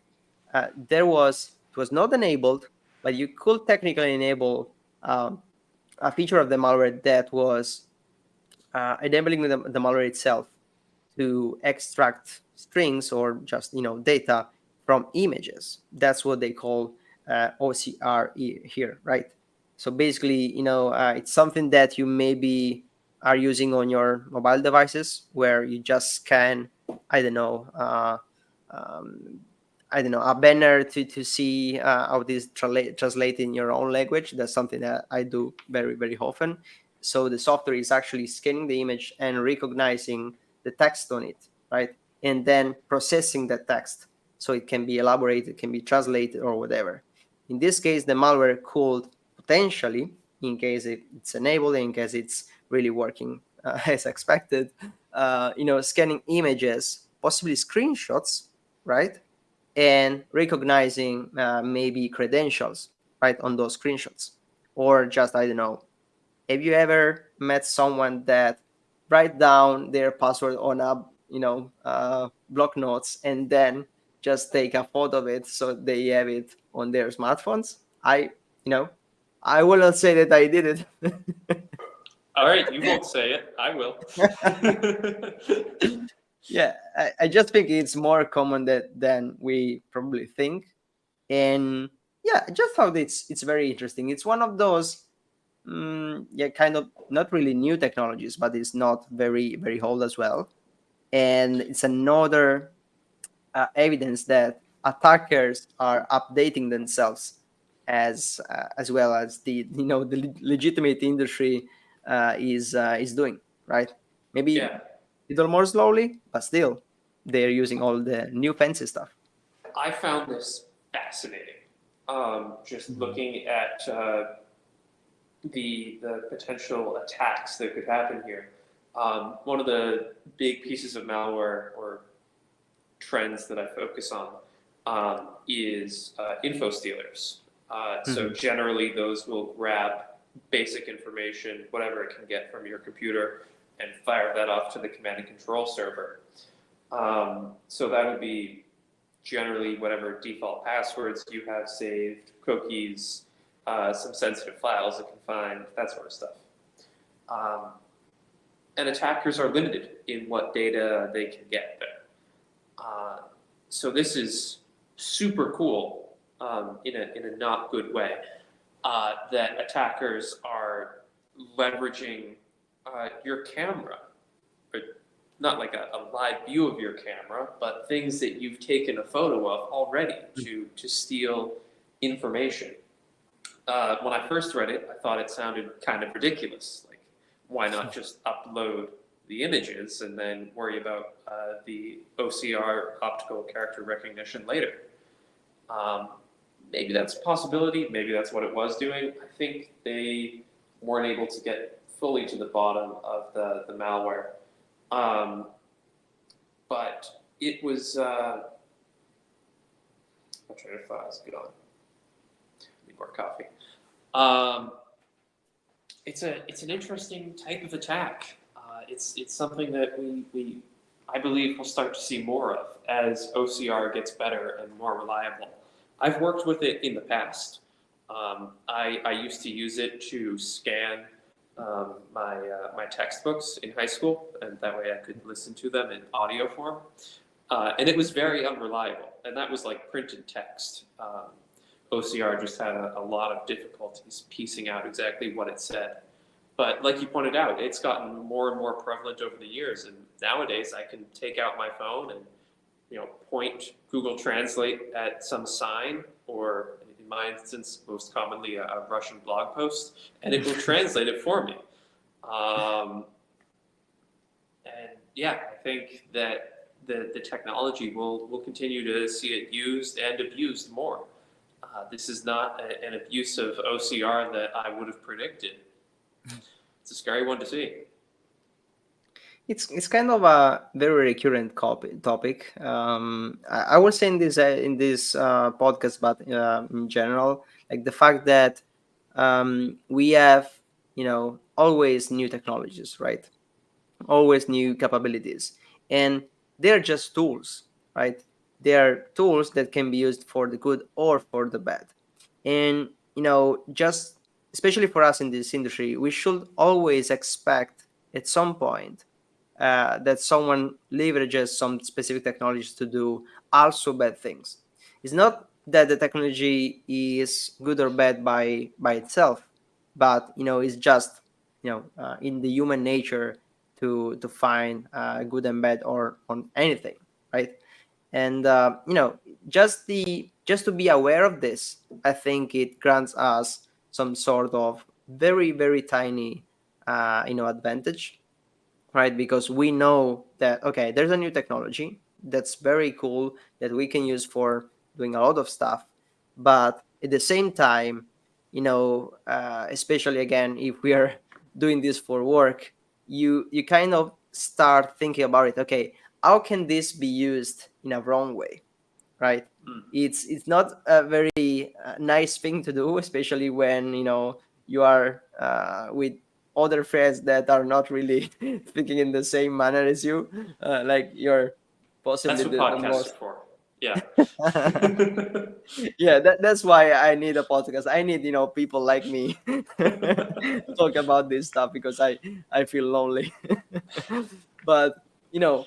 it was not enabled, but you could technically enable a feature of the malware that was enabling the malware itself to extract strings or just data from images. That's what they call OCR here, right? So basically, it's something that you maybe are using on your mobile devices, where you just scan, I don't know, um, a banner to see how this translate in your own language. That's something that I do very, very often. So the software is actually scanning the image and recognizing the text on it, right? And then processing that text so it can be elaborated, can be translated, or whatever. In this case, the malware could potentially, in case it's enabled, in case it's really working as expected, scanning images, possibly screenshots, right? And recognizing maybe credentials, right, on those screenshots. Or just, I don't know, have you ever met someone that write down their password on a block notes and then just take a photo of it so they have it on their smartphones? You know I will not say that I did it. All right, you won't say it. I will. Yeah, I just think it's more common than we probably think. And yeah, I just thought it's very interesting. It's one of those yeah, kind of not really new technologies, but it's not very, very old as well. And it's another evidence that attackers are updating themselves as well as the legitimate industry is doing, right? Maybe Yeah, a little more slowly, but still they're using all the new fancy stuff. I found this fascinating. Just looking at the potential attacks that could happen here. One of the big pieces of malware or trends that I focus on is info stealers. So Mhm. generally, those will grab basic information, whatever it can get from your computer, and fire that off to the command and control server. So that would be generally whatever default passwords you have saved, cookies, some sensitive files it can find, that sort of stuff. Um, and attackers are limited in what data they can get there. So this is super cool in a not good way. That attackers are leveraging your camera, or not like a live view of your camera, but things that you've taken a photo of already to steal information. When I first read it, I thought it sounded kind of ridiculous. Like, why not just upload the images and then worry about the OCR, optical character recognition, later? Um, Maybe that's a possibility. Maybe that's what it was doing. I think they weren't able to get fully to the bottom of the malware. Um, but it was, my train of thought is gone. Need more coffee. Um, it's an interesting type of attack. It's something that we I believe we'll start to see more of as OCR gets better and more reliable. I've worked with it in the past. I used to use it to scan my textbooks in high school, and that way I could listen to them in audio form. And it was very unreliable, and that was like printed text. OCR just had a lot of difficulties piecing out exactly what it said. But like you pointed out, it's gotten more and more prevalent over the years, and nowadays I can take out my phone and point Google Translate at some sign, or in my instance, most commonly a Russian blog post, and it will translate it for me. Um, and yeah, I think that the technology will continue to see it used and abused more. This is not an abuse of OCR that I would have predicted. It's a scary one to see. It's kind of a very recurrent topic. I will say in this podcast, but in general, like the fact that we have always new technologies, right? Always new capabilities, and they're just tools, right? They are tools that can be used for the good or for the bad. And just especially for us in this industry, we should always expect at some point that someone leverages some specific technologies to do also bad things. It's not that the technology is good or bad by itself, but it's just in the human nature to find good and bad or on anything, right? And just to be aware of this, I think it grants us some sort of very very tiny advantage, right? Because we know that, okay, there's a new technology that's very cool that we can use for doing a lot of stuff. But at the same time, especially again, if we are doing this for work, you kind of start thinking about it. Okay, how can this be used in a wrong way, right? Mm. It's not a very nice thing to do, especially when you are with other friends that are not really thinking in the same manner as you. Like you're That's possibly what the podcasts most. are for. Yeah. Yeah, that's why I need a podcast. I need people like me to talk about this stuff because I feel lonely. But you know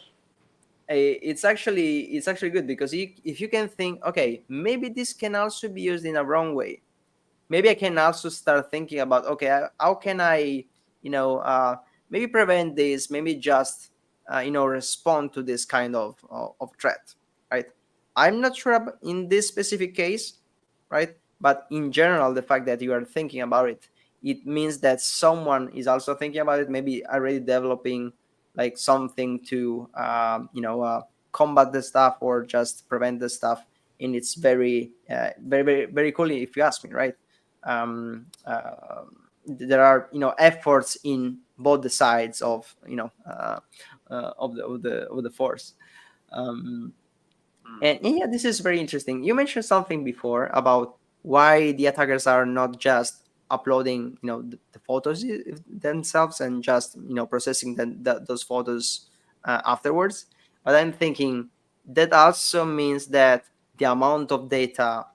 it's actually good because if you can think, okay, maybe this can also be used in a wrong way. Maybe I can also start thinking about, okay, how can I maybe prevent this, maybe just respond to this kind of threat, right? I'm not sure in this specific case, right? But in general, the fact that you are thinking about it, it means that someone is also thinking about it, maybe already developing like something to combat the stuff or just prevent the stuff. And it's very very very very cool if you ask me, right? There are efforts in both the sides of of the force. um, Mm. and yeah, this is very interesting. You mentioned something before about why the attackers are not just uploading the photos themselves and just processing those photos afterwards. But I'm thinking that also means that the amount of data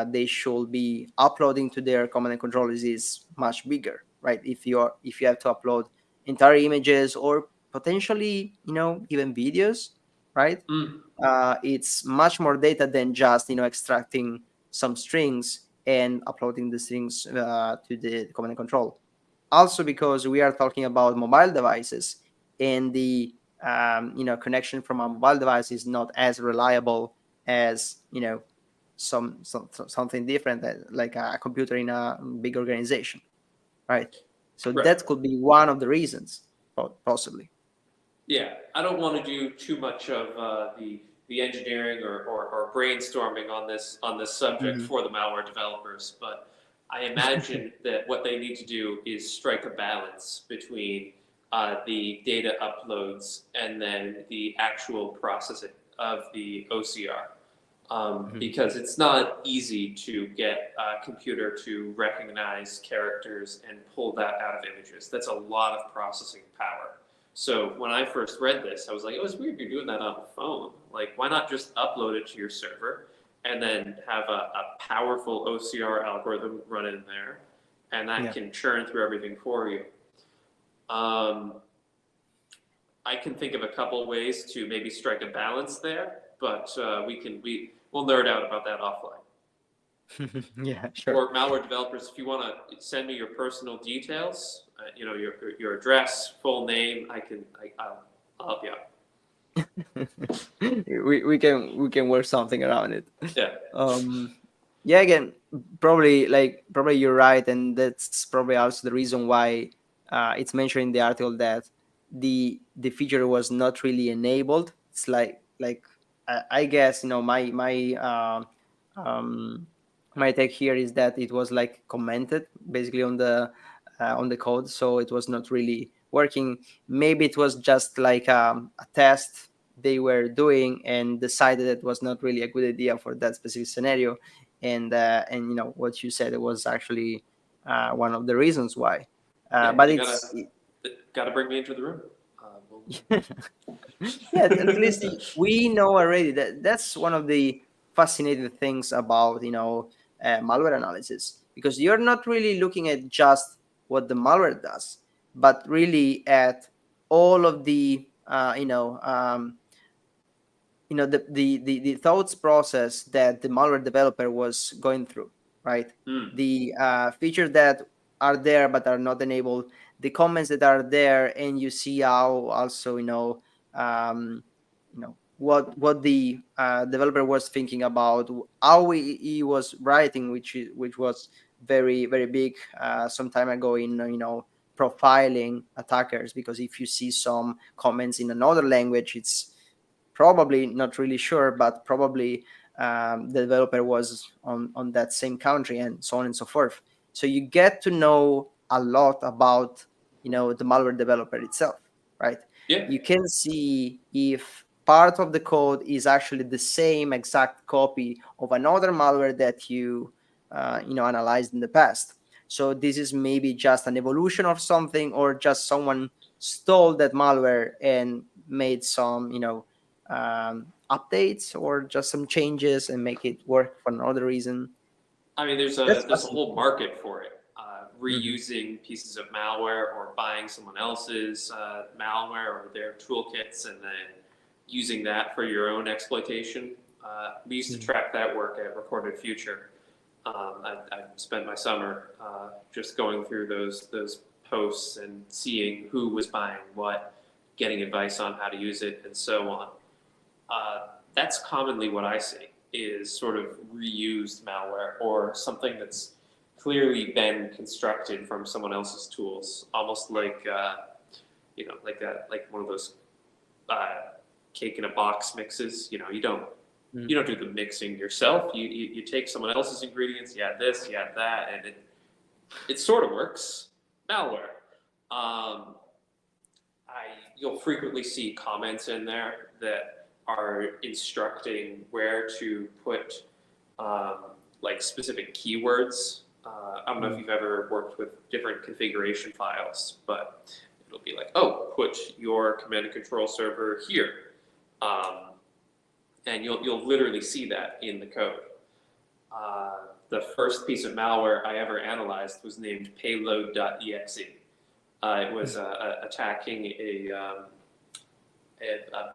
they should be uploading to their command and control is much bigger, right? If you have to upload entire images or potentially even videos, right? Mm. It's much more data than just extracting some strings and uploading the strings to the command and control. Also, because we are talking about mobile devices, and the connection from a mobile device is not as reliable as something different, like a computer in a big organization, right? So Right. that could be one of the reasons, possibly. Yeah, I don't want to do too much of the engineering or brainstorming on this subject Hmm. for the malware developers, but I imagine that what they need to do is strike a balance between the data uploads and then the actual processing of the OCR. Hmm. Because it's not easy to get a computer to recognize characters and pull that out of images. That's a lot of processing power. So when I first read this, I was like, it was weird you're doing that on a phone. Like, why not just upload it to your server and then have a powerful OCR algorithm run in there, and that Yeah. can churn through everything for you. Um, I can think of a couple ways to maybe strike a balance there, but we'll nerd out about that offline. Yeah, sure. Or malware developers, if you want to send me your personal details, your address, full name, I'll help you out. We can work something around it. Yeah. um yeah, again, probably you're right, and that's probably also the reason why it's mentioned in the article that the feature was not really enabled. It's like I guess um my take here is that it was like commented basically on the code, so it was not really working. Maybe it was just like a test they were doing and decided it was not really a good idea for that specific scenario, and what you said, it was actually one of the reasons why. Yeah, But you it's gotta bring me into the room. yeah, at least we know already that that's one of the fascinating things about malware analysis, because you're not really looking at just what the malware does, but really at all of the the thoughts process that the malware developer was going through, right? Hmm. The features that are there but are not enabled, the comments that are there, and you see how also what the developer was thinking about, how he was writing, which was very very big some time ago in profiling attackers, because if you see some comments in another language, it's probably not really sure, but probably the developer was on that same country, and so on and so forth. So you get to know a lot about the malware developer itself, right? Yeah. You can see if part of the code is actually the same exact copy of another malware that you analyzed in the past. So this is maybe just an evolution of something, or just someone stole that malware and made some updates, or just some changes and make it work for another reason. I mean, That's there's a whole fascinating. market for it. Hmm. Reusing pieces of malware or buying someone else's malware or their toolkits and then using that for your own exploitation. We used to track that work at Recorded Future. I spent my summer just going through those posts and seeing who was buying what, getting advice on how to use it, and so on. That's commonly what I see is sort of reused malware or something that's clearly been constructed from someone else's tools, almost like like one of those cake in a box mixes. You don't do the mixing yourself. You take someone else's ingredients, you add this, you add that, and it sort of works. Malware. Um, you'll frequently see comments in there that are instructing where to put like specific keywords. I don't know if you've ever worked with different configuration files, but it'll be like, oh, put your command and control server here. And you'll literally see that in the code. The first piece of malware I ever analyzed was named payload.exe. It was attacking a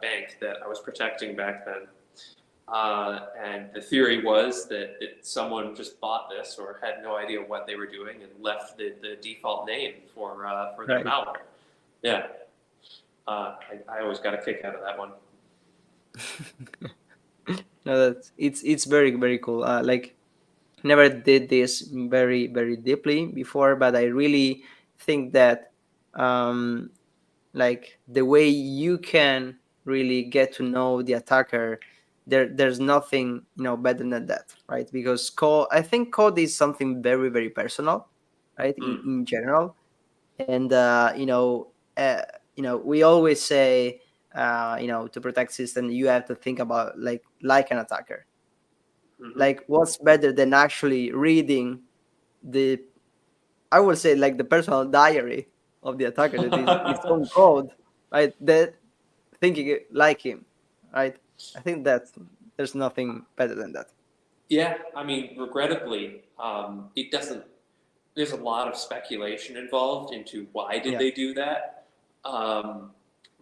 bank that I was protecting back then. And the theory was that someone just bought this or had no idea what they were doing and left the default name for their Right. malware. Yeah, I always got a kick out of that one. No, it's very very cool. Like never did this very very deeply before, but I really think that um, like the way you can really get to know the attacker, there's nothing better than that, right? Because code, I think code is something very very personal, right? Mm. In general, and we always say to protect system you have to think about like an attacker. Hmm. Like what's better than actually reading the, I would say, like the personal diary of the attacker, that is its own code, right? That thinking it like him, right? I think that there's nothing better than that. Yeah, I mean, regrettably, it doesn't. There's a lot of speculation involved into why did Yeah. they do that. Um,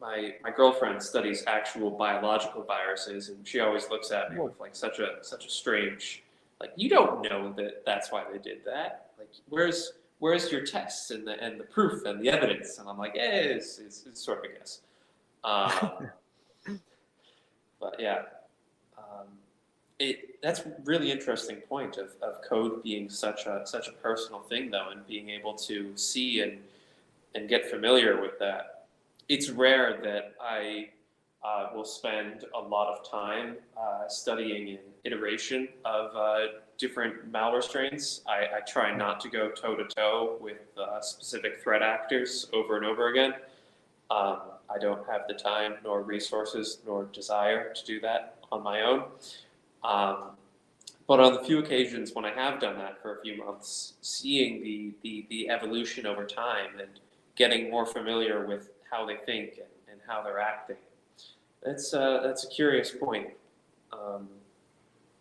my girlfriend studies actual biological viruses, and she always looks at me Oh. with like such a strange, like, you don't know that that's why they did that. Like, where's your tests and the proof and the evidence? And I'm like, yeah, it's sort of a guess. Um, but yeah, um, that's a really interesting point of code being such a personal thing though, and being able to see and get familiar with that. It's rare that I will spend a lot of time studying an iteration of different malware strains. I try not to go toe to toe with specific threat actors over and over again. Um, I don't have the time, nor resources, nor desire to do that on my own. Um, but on the few occasions when I have done that for a few months, seeing the evolution over time and getting more familiar with how they think and how they're acting, that's a curious point. Um,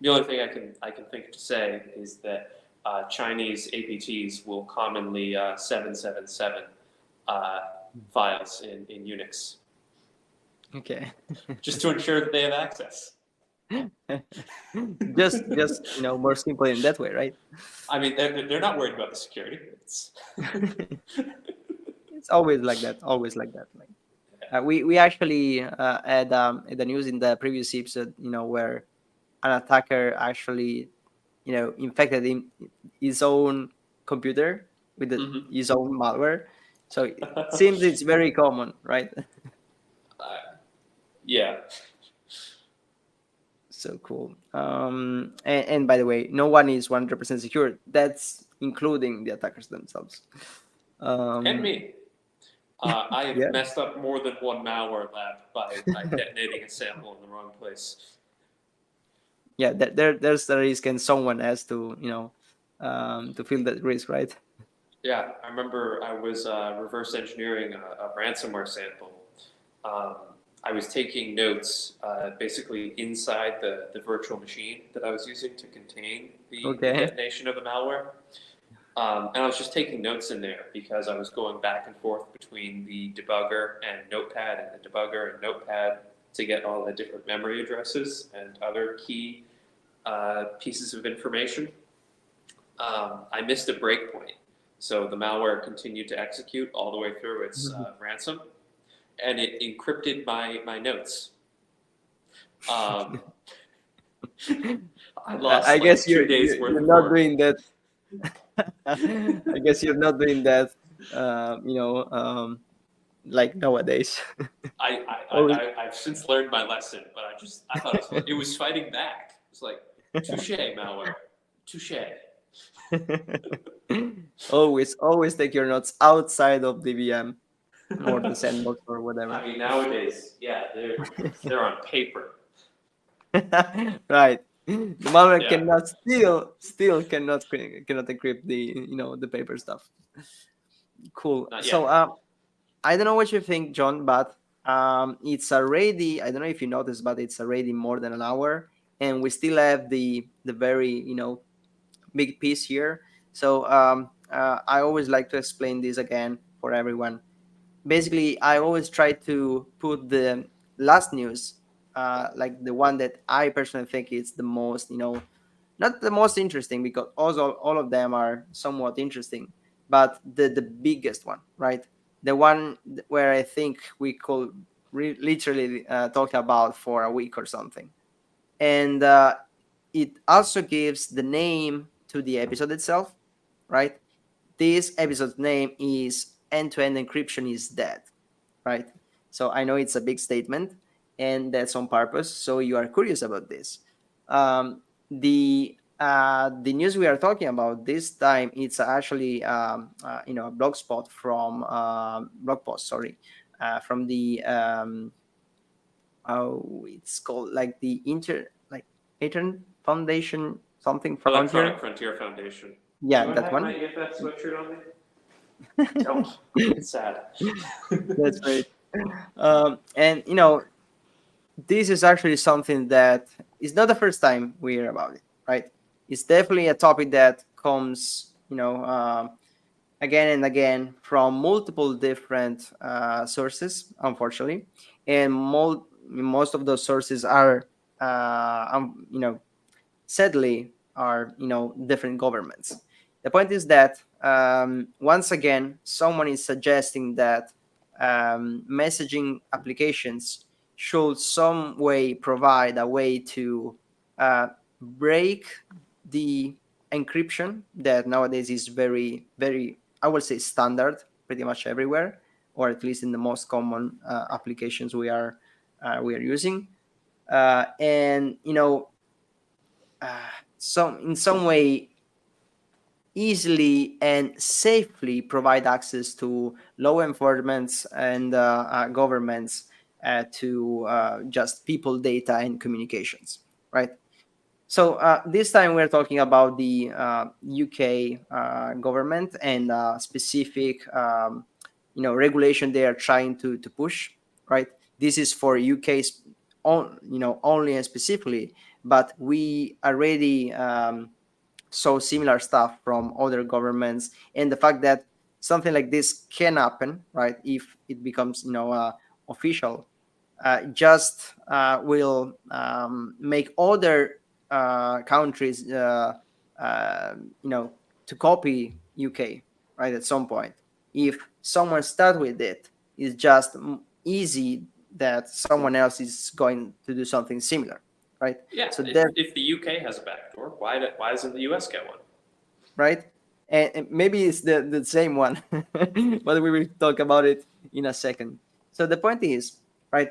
the only thing I can think to say is that Chinese APTs will commonly 777 uh, files in Unix Okay. just to ensure that they have access. just more simple in that way, right? I mean, they're not worried about the security. It's It's always like that, always like that. Like we actually had the news in the previous episode, where an attacker actually infected his own computer with Mhm. his own malware. So it seems it's very common, right? uh, yeah. So cool. And by the way, no one is 100% secure. That's including the attackers themselves. And Um, me. I have yeah, messed up more than one malware lab by detonating a sample in the wrong place. yeah. There's the risk, and someone has to to feel that risk, right? Yeah, I remember I was reverse engineering a ransomware sample. Um, I was taking notes basically inside the virtual machine that I was using to contain the Okay. detonation of the malware. And I was just taking notes in there because I was going back and forth between the debugger and Notepad and the debugger and Notepad to get all the different memory addresses and other key pieces of information. I missed a breakpoint. So the malware continued to execute all the way through its ransom, and it encrypted my notes. Um, I I lost like guess 2 days worth you're of not work. doing that. I guess you're not doing that. Like nowadays. Always. I've since learned my lesson, but I thought it was fighting back. It's like touche malware, touche. Always take your notes outside of the VM or the sandbox or whatever. I mean, nowadays, yeah, they're on paper. Right. The malware Yeah. cannot still cannot encrypt the the paper stuff. Cool. Not So yet. I don't know what you think, John, but it's already, I don't know if you noticed, but it's already more than an hour, and we still have the very big piece here. So I always like to explain this again for everyone. Basically, I always try to put the last news like the one that I personally think is the most, not the most interesting, because also all of them are somewhat interesting, but the biggest one, right? The one where I think we could literally talk about for a week or something. And it also gives the name to the episode itself, right? This episode's name is End-to-End Encryption is Dead, right? So I know it's a big statement, and that's on purpose. So you are curious about this. The news we are talking about this time, it's actually a blog spot from blog post, sorry, from the it's called like the Intern Foundation something Electronic Frontier. Frontier Foundation. Do Yeah, I that have my one. EFF sweatshirt on me? I don't. It's sad. That's great. And this is actually something that is not the first time we hear about it, right? It's definitely a topic that comes, again and again from multiple different sources, unfortunately, and most of those sources are, sadly, are different governments. The point is that once again, someone is suggesting that messaging applications should some way provide a way to uh, break the encryption that nowadays is very, very, I would say, standard pretty much everywhere, or at least in the most common applications we are using. And some in some way easily and safely provide access to law enforcements and governments to just people data and communications, right? So this time we're talking about the UK government and specific regulation they are trying to push, right? This is for UK's only and specifically, but we already saw similar stuff from other governments, and the fact that something like this can happen, right, if it becomes official, just will make other countries you know to copy UK, right, at some point. If someone start with it, it's just easy that someone else is going to do something similar, right? Yeah, So if, there, if the UK has a backdoor, why doesn't the US get one? right? And maybe it's the same one, but we will talk about it in a second. So the point is, right?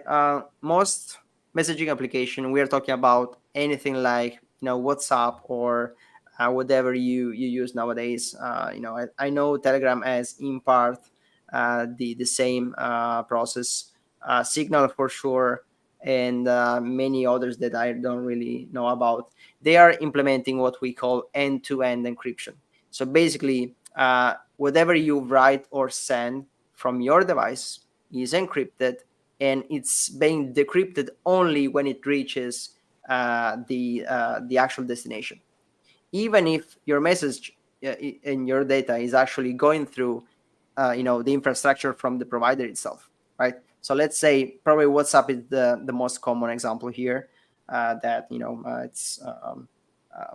Most messaging application, we are talking about anything like WhatsApp or whatever you use nowadays. I know Telegram has in part the same process, Signal for sure, and many others that I don't really know about. They are implementing what we call end-to-end encryption. So basically, whatever you write or send from your device is encrypted, and it's being decrypted only when it reaches the actual destination. Even if your message in your data is actually going through the infrastructure from the provider itself, right? So let's say probably WhatsApp is the most common example here, that it's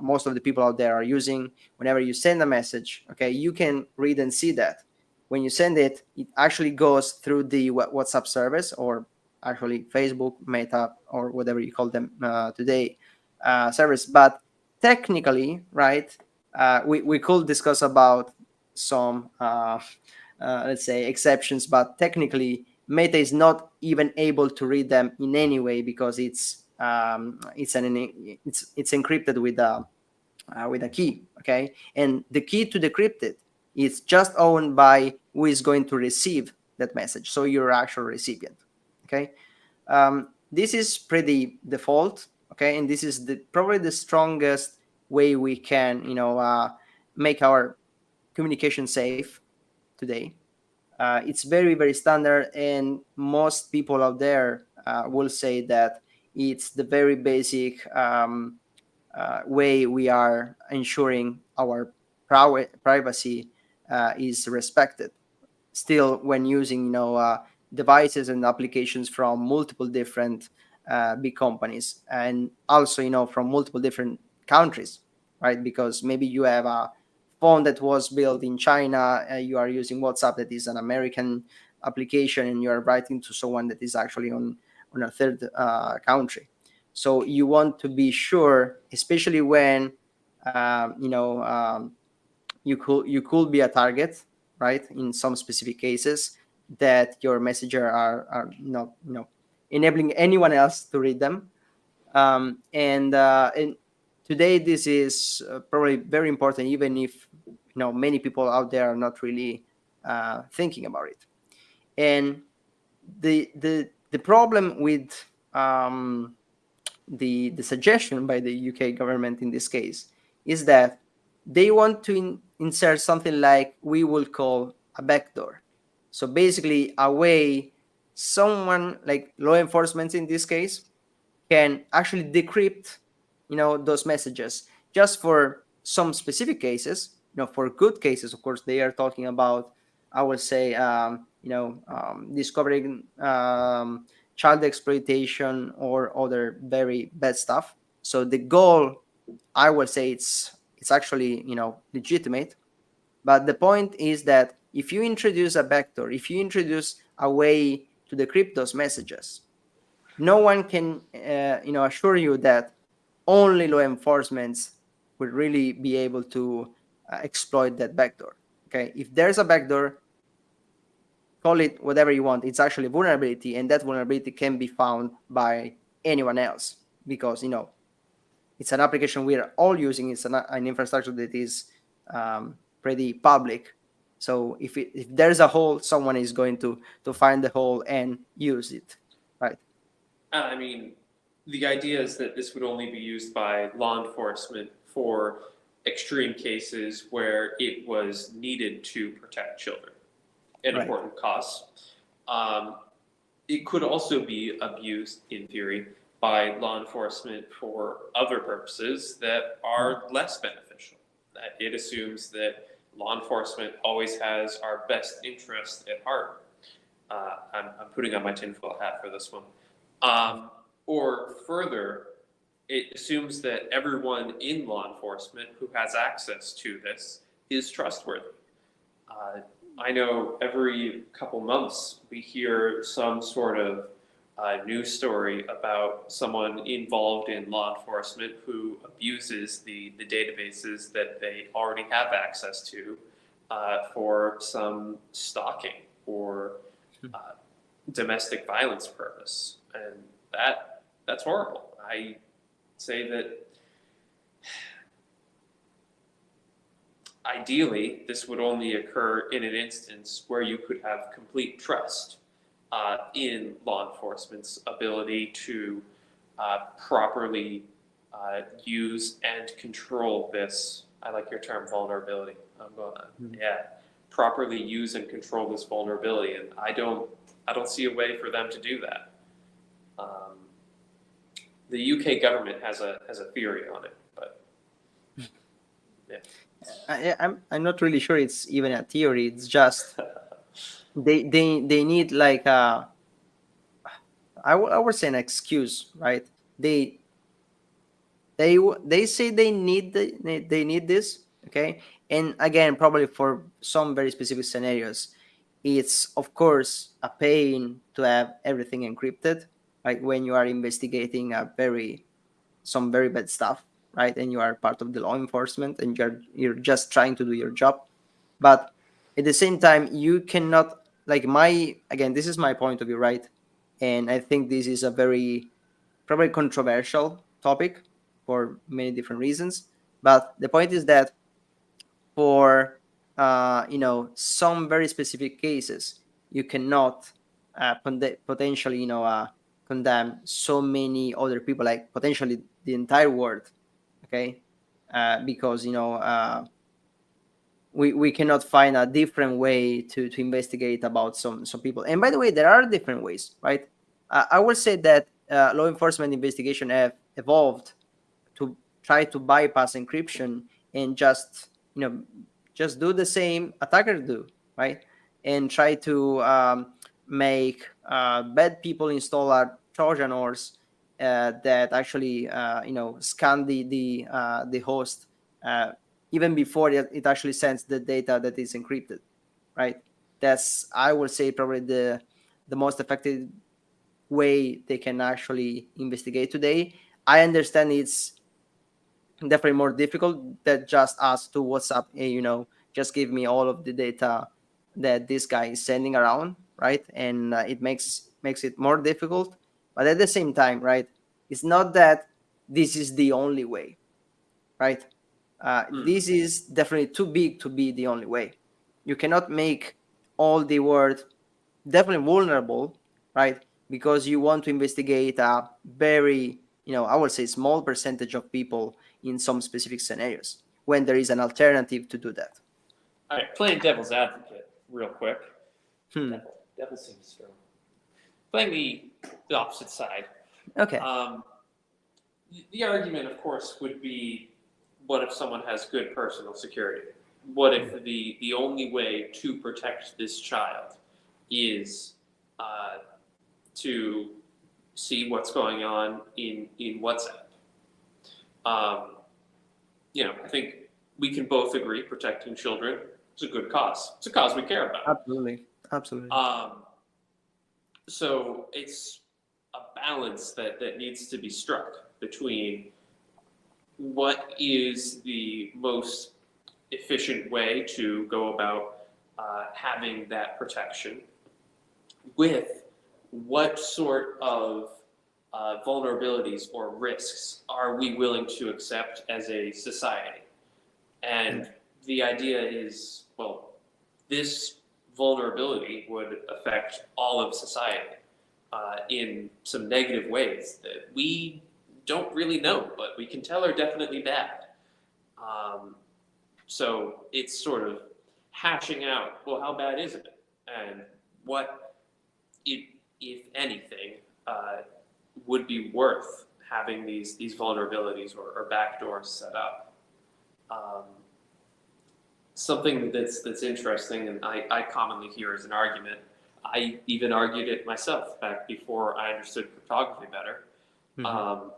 most of the people out there are using. Whenever you send a message, okay, you can read and see that when you send it, it actually goes through the WhatsApp service, or actually Facebook, Meta, or whatever you call them today, service. But technically, right, we could discuss about some let's say exceptions, but technically Meta is not even able to read them in any way, because it's encrypted with a key, okay, and the key to decrypt it is just owned by who is going to receive that message, so your actual recipient, okay. This is pretty default, okay, and this is probably the strongest way we can make our communication safe today. It's very, very standard, and most people out there will say that it's the very basic way we are ensuring our privacy is respected. Still, when using devices and applications from multiple different big companies, and also from multiple different countries, right? Because maybe you have a phone that was built in China, you are using WhatsApp that is an American application, and you are writing to someone that is actually on a third country. So you want to be sure, especially when you could be a target, right? In some specific cases, that your messenger are not enabling anyone else to read them. And today this is probably very important, even if many people out there are not really thinking about it. And the problem with um, the suggestion by the UK government in this case is that they want to insert something like we will call a backdoor. So basically, a way someone like law enforcement in this case can actually decrypt those messages just for some specific cases. For good cases, of course, they are talking about, I would say, discovering child exploitation or other very bad stuff. So the goal, I would say, it's actually legitimate. But the point is that if you introduce a backdoor, if you introduce a way to decrypt those messages, no one can assure you that only law enforcement will really be able to exploit that backdoor. Okay, if there's a backdoor, call it whatever you want, it's actually vulnerability, and that vulnerability can be found by anyone else, because it's an application we are all using. It's an infrastructure that is pretty public. So if there's a hole, someone is going to find the hole and use it, right? I mean, the idea is that this would only be used by law enforcement for extreme cases where it was needed to protect children, an Right. important cause. Um, it could also be abused, in theory, by law enforcement for other purposes that are less beneficial. That it assumes that law enforcement always has our best interest at heart. I'm putting on my tinfoil hat for this one. Um, or further, it assumes that everyone in law enforcement who has access to this is trustworthy. Uh, I know every couple months we hear some sort of news story about someone involved in law enforcement who abuses the databases that they already have access to for some stalking or uh, domestic violence purpose, and that's horrible. I say that ideally, this would only occur in an instance where you could have complete trust in law enforcement's ability to properly use and control this. I like your term, vulnerability. I'm going, yeah, properly use and control this vulnerability, and I don't see a way for them to do that. The UK government has a theory on it, but yeah. I'm not really sure it's even a theory. It's just they need like I would say an excuse, right? They they say they need this, okay? And again, probably for some very specific scenarios, it's of course a pain to have everything encrypted, like when you are investigating some very bad stuff, right? And you are part of the law enforcement, and you're just trying to do your job. But at the same time, you cannot, like, my again, this is my point of view, right? And I think this is a very probably controversial topic for many different reasons. But the point is that for some very specific cases, you cannot potentially condemn so many other people, like potentially the entire world, okay? Because we cannot find a different way to investigate about some people. And by the way, there are different ways, right? I would say that law enforcement investigation have evolved to try to bypass encryption and you know just do the same attackers do, right? And try to make bad people install a Trojan horse that actually scan the host uh, even before it actually sends the data that is encrypted, right? That's, I would say, probably the most effective way they can actually investigate today. I understand it's definitely more difficult than just ask to WhatsApp, hey, just give me all of the data that this guy is sending around, right? And it makes it more difficult. But at the same time, right, it's not that this is the only way, right? Hmm. This is definitely too big to be the only way. You cannot make all the world definitely vulnerable, right? Because you want to investigate a very, I would say, small percentage of people in some specific scenarios when there is an alternative to do that. All right, playing devil's advocate real quick. Hmm. Devil seems strong. Playing the opposite side. Okay. Um, the argument, of course, would be, what if someone has good personal security? What if the only way to protect this child is uh, to see what's going on in WhatsApp? Um, I think we can both agree protecting children is a good cause. It's a cause we care about. Absolutely. Absolutely. So it's a balance that needs to be struck between what is the most efficient way to go about having that protection with what sort of vulnerabilities or risks are we willing to accept as a society. And the idea is, well, this vulnerability would affect all of society in some negative ways that we don't really know, but we can tell are definitely bad. Um, so it's sort of hashing out, well, how bad is it? And what, if anything, uh, would be worth having these vulnerabilities or backdoors set up. Um, Something that's interesting, and I commonly hear as an argument. I even argued it myself back before I understood cryptography better. Mm-hmm.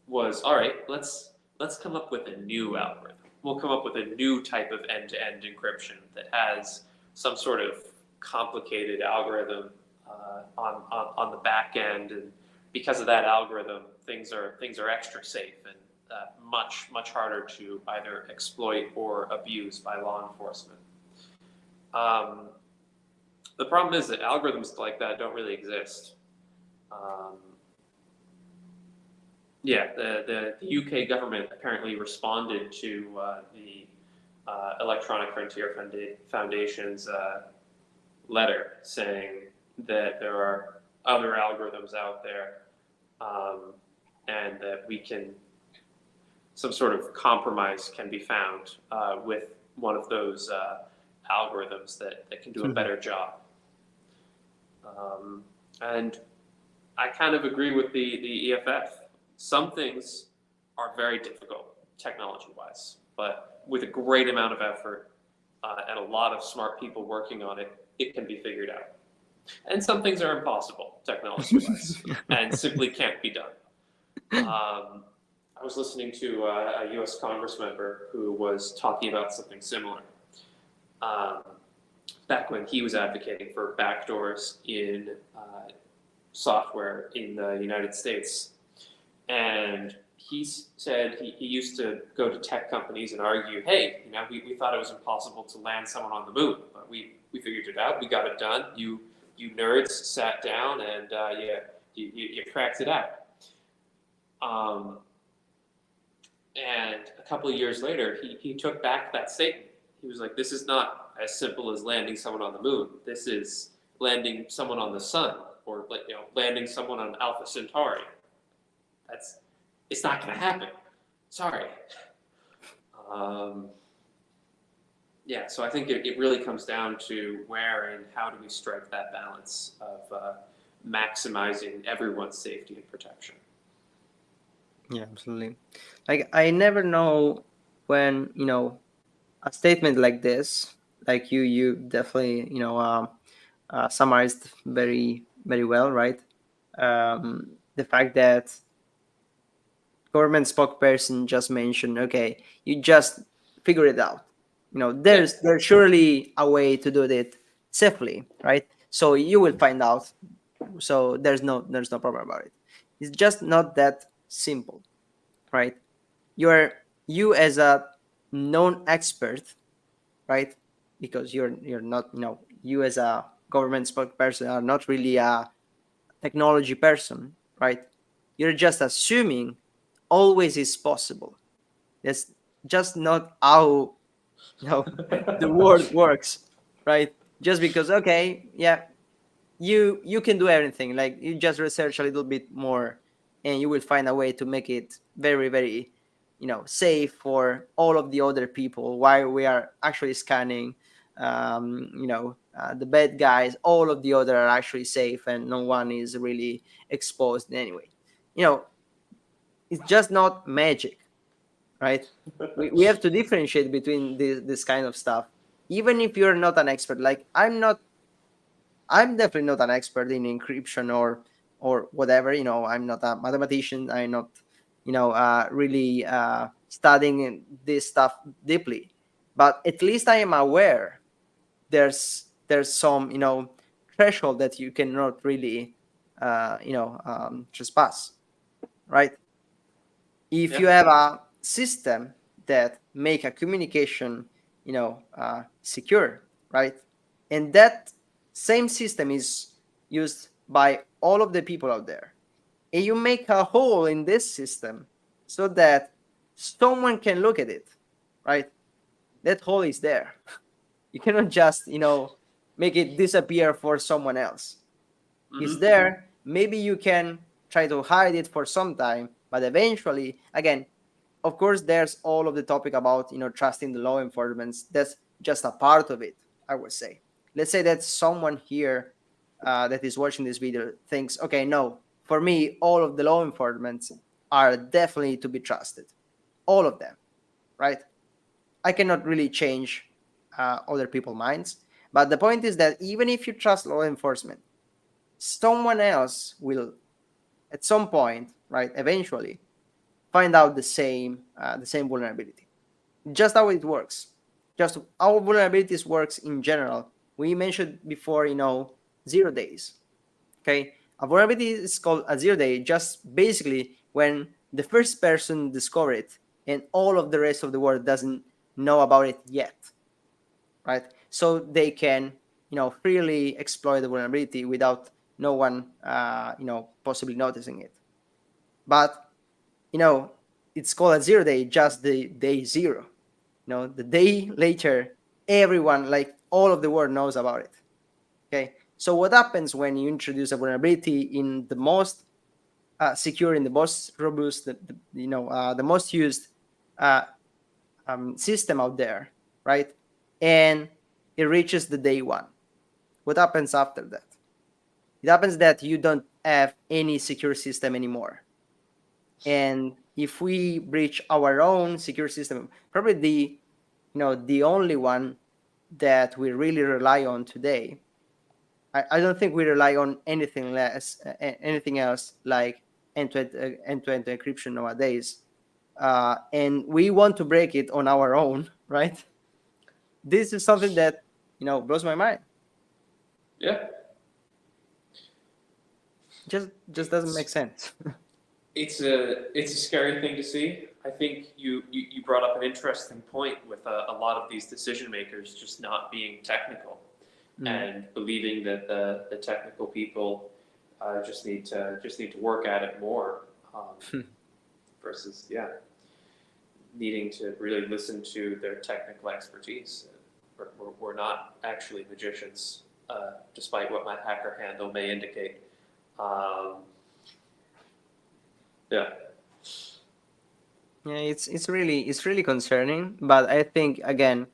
Was all right. Let's come up with a new algorithm. We'll come up with a new type of end-to-end encryption that has some sort of complicated algorithm on the back end, and because of that algorithm, things are extra safe and much harder to either exploit or abuse by law enforcement. Um, the problem is that algorithms like that don't really exist. Um, yeah, the UK government apparently responded to the Electronic Frontier Foundation's letter saying that there are other algorithms out there, um, and that some sort of compromise can be found with one of those algorithms that can do a better job. And I kind of agree with the EFF. Some things are very difficult technology-wise, but with a great amount of effort and a lot of smart people working on it, it can be figured out. And some things are impossible technology-wise and simply can't be done. I was listening to a U.S. Congress member who was talking about something similar um, back when he was advocating for backdoors in software in the United States. And he said he used to go to tech companies and argue, hey, we thought it was impossible to land someone on the moon, but we figured it out, we got it done. You nerds sat down and you cracked it out. And a couple of years later, he took back that statement. He was like, this is not as simple as landing someone on the moon. This is landing someone on the sun, or landing someone on Alpha Centauri. It's not going to happen. Sorry. Yeah, so I think it really comes down to where and how do we strike that balance of maximizing everyone's safety and protection. Yeah, absolutely. Like, I never know when, a statement like this, like you definitely, summarized very, very well, right? The fact that government spokesperson just mentioned, okay, you just figure it out. Yeah. There's surely a way to do it safely, right? So you will find out. So there's no problem about it. It's just not that simple, right? You're you as a non-expert, right? Because you're not, you as a government spokesperson are not really a technology person, right? You're just assuming always is possible. That's just not how, you know the world works, right? Just because, okay, yeah, you can do everything. Like, you just research a little bit more, and you will find a way to make it very, very, safe for all of the other people while we are actually scanning. The bad guys, all of the other are actually safe, and no one is really exposed in any way. you know it's just not magic, right? We have to differentiate between this kind of stuff. Even if you're not an expert, like I'm definitely not an expert in encryption or whatever. I'm not a mathematician. I'm not, really studying this stuff deeply. But at least I am aware there's some, threshold that you cannot really, trespass, right? If Yeah. you have a system that make a communication, secure, right? And that same system is used by all of the people out there, and you make a hole in this system so that someone can look at it, right? That hole is there. You cannot just, make it disappear for someone else. It's Hmm. there. Maybe you can try to hide it for some time, but eventually, again, of course, there's all of the topic about, trusting the law enforcement. That's just a part of it, I would say. Let's say that someone here, that is watching this video thinks, okay, no, for me, all of the law enforcement are definitely to be trusted, all of them, right? I cannot really change other people's minds, but the point is that even if you trust law enforcement, someone else will, at some point, right, eventually find out the same vulnerability. Just how it works. Just how vulnerabilities works in general. We mentioned before, 0 days. Okay, a vulnerability is called a 0 day just basically when the first person discover it and all of the rest of the world doesn't know about it yet, right? So they can, freely exploit the vulnerability without no one, possibly noticing it. But, you know, it's called a 0 day, just the day zero. The day later, everyone, like all of the world, knows about it. Okay. So what happens when you introduce a vulnerability in the most secure, in the most robust, the most used uh, system out there, right? And it reaches the day one. What happens after that? It happens that you don't have any secure system anymore. And if we breach our own secure system, probably the only one that we really rely on today, I don't think we rely on anything less, anything else like end-to-end encryption nowadays. And we want to break it on our own, right? This is something that blows my mind. Yeah. Just doesn't make It's sense. it's a scary thing to see. I think you brought up an interesting point with a lot of these decision makers just not being technical Mm. and believing that the technical people just need to work at it more, versus needing to really listen to their technical expertise. We're not actually magicians, despite what my hacker handle may indicate. Um, yeah. Yeah, it's really concerning, but I think, again,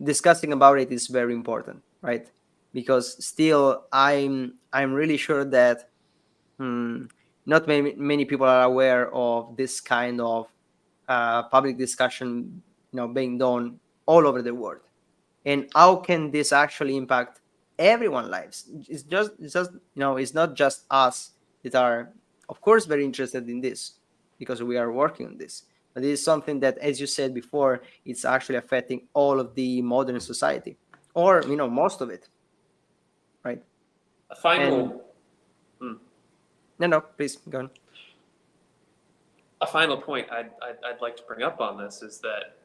discussing about it is very important, right? Because still, I'm really sure that, hmm, not many people are aware of this kind of public discussion, being done all over the world, and how can this actually impact everyone's lives. It's just it's not just us that are, of course, very interested in this. because we are working on this. But this is something that, as you said before, it's actually affecting all of the modern society, or most of it, right? A And final, hmm, no, please go on. a final point I'd like to bring up on this is that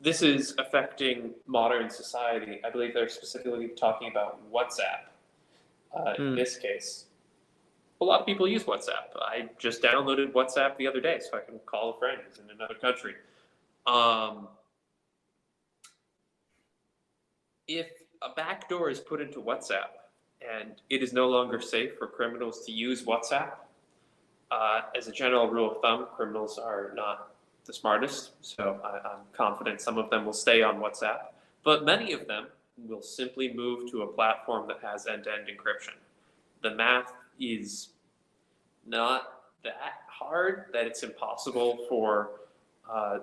this is affecting modern society. I believe they're specifically talking about WhatsApp in Mm, this case. A lot of people use WhatsApp. I just downloaded WhatsApp the other day so I can call a friend who's in another country. Um, if a backdoor is put into WhatsApp and it is no longer safe for criminals to use WhatsApp, as a general rule of thumb, criminals are not the smartest, so I'm confident some of them will stay on WhatsApp, but many of them will simply move to a platform that has end-to-end encryption. The math is not that hard that it's impossible for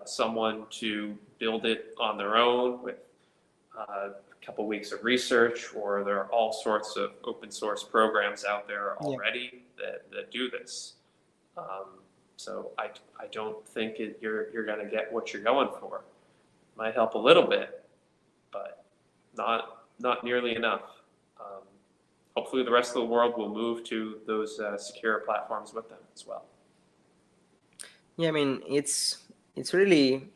someone to build it on their own with a couple weeks of research, or there are all sorts of open source programs out there yeah. already that do this. Um, so I don't think you're going to get what you're going for. Might help a little bit, but not nearly enough. Um, Hopefully, the rest of the world will move to those secure platforms with them as well. Yeah, I mean, it's really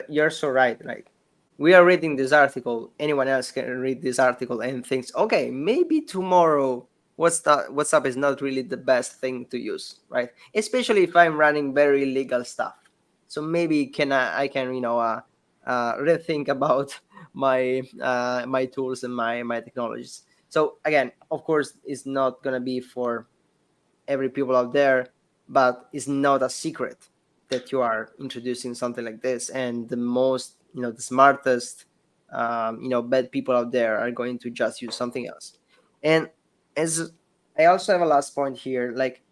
you're so right. Like, we are reading this article, anyone else can read this article and thinks, okay, maybe tomorrow WhatsApp is not really the best thing to use, right? Especially if I'm running very illegal stuff. So maybe I can rethink about my tools and my technologies. So again, of course, it's not gonna be for every people out there, but it's not a secret that you are introducing something like this. And the most, the smartest, bad people out there are going to just use something else. And as I also have a last point here, like,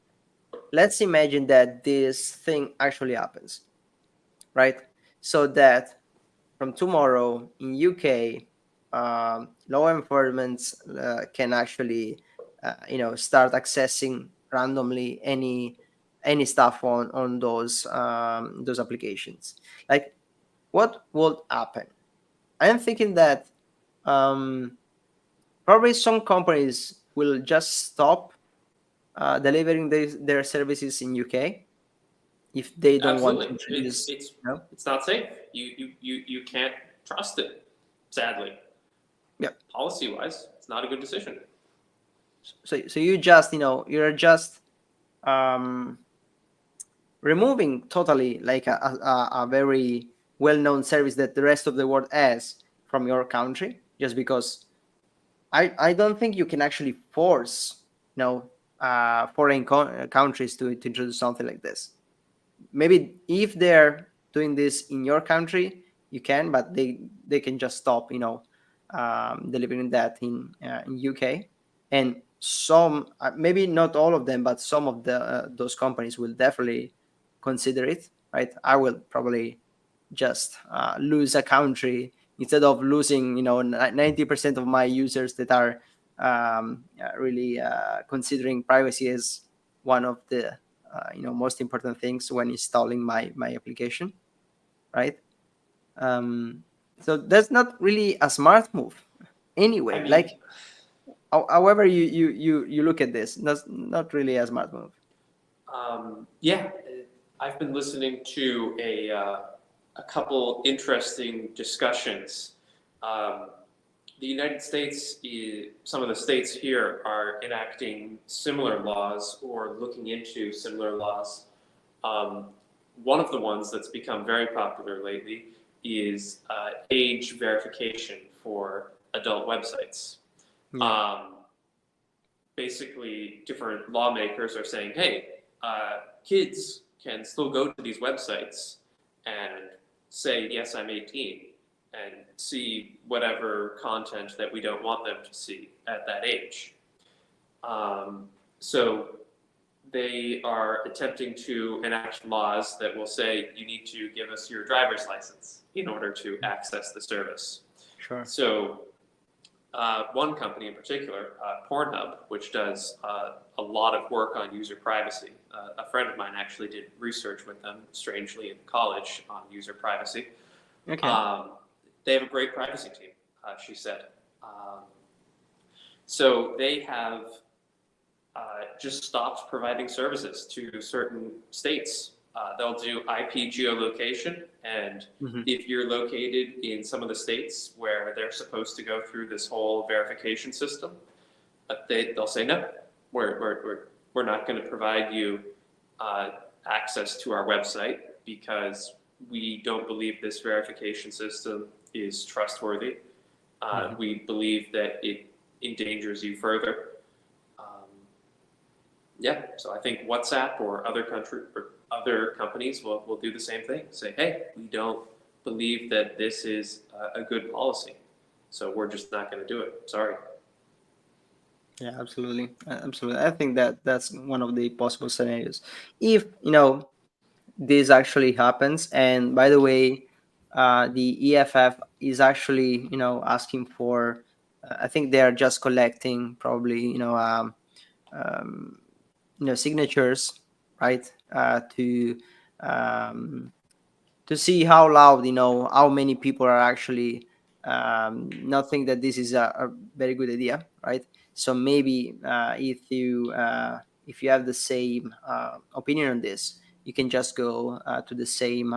let's imagine that this thing actually happens, right? So that from tomorrow in UK, law enforcement can actually, start accessing randomly any stuff on those applications. Like, what would happen? I am thinking that um, probably some companies will just stop delivering their services in UK if they don't want to Absolutely, introduce. it's not safe. You can't trust it. Sadly, Yeah. policy wise, it's not a good decision. So you just you're just um removing totally like a very well-known service that the rest of the world has from your country, just because I don't think you can actually force foreign countries to introduce something like this. Maybe if they're doing this in your country, you can, but they can just stop delivering that in UK. And some, maybe not all of them, but some of the those companies will definitely consider it, right? I will probably just lose a country instead of losing 90% of my users that are really considering privacy as one of the most important things when installing my application, right? um, so that's not really a smart move I anyway. mean, Like, however you look at this, that's not really a smart move. yeah, I've been listening to a couple interesting discussions. Um, the United States, some of the states here are enacting similar laws or looking into similar laws. Um, One of the ones that's become very popular lately is age verification for adult websites. Yeah. Um, Basically, different lawmakers are saying, hey, kids can still go to these websites and say, yes, I'm 18, and see whatever content that we don't want them to see at that age. So they are attempting to enact laws that will say you need to give us your driver's license in order to access the service. Sure. So one company in particular, Pornhub, which does a lot of work on user privacy. A friend of mine actually did research with them, strangely, in college on user privacy. Okay. Um, they have a great privacy team, she said. Um, so they have just stopped providing services to certain states. They'll do IP geolocation, and Hmm. if you're located in some of the states where they're supposed to go through this whole verification system, they'll say no. We're not going to provide you uh, access to our website because we don't believe this verification system is trustworthy. Hmm. We believe that it endangers you further. Um, yeah, so I think WhatsApp or other companies will do the same thing. Say, hey, we don't believe that this is a good policy, so we're just not going to do it. Sorry. Yeah, absolutely. Absolutely. I think that that's one of the possible scenarios. If, this actually happens, and by the way, the EFF is actually, asking for, I think they are just collecting probably, um, signatures, right? Um, to see how loud, how many people are actually not think that this is a very good idea, right? So maybe if you have the same opinion on this, you can just go to the same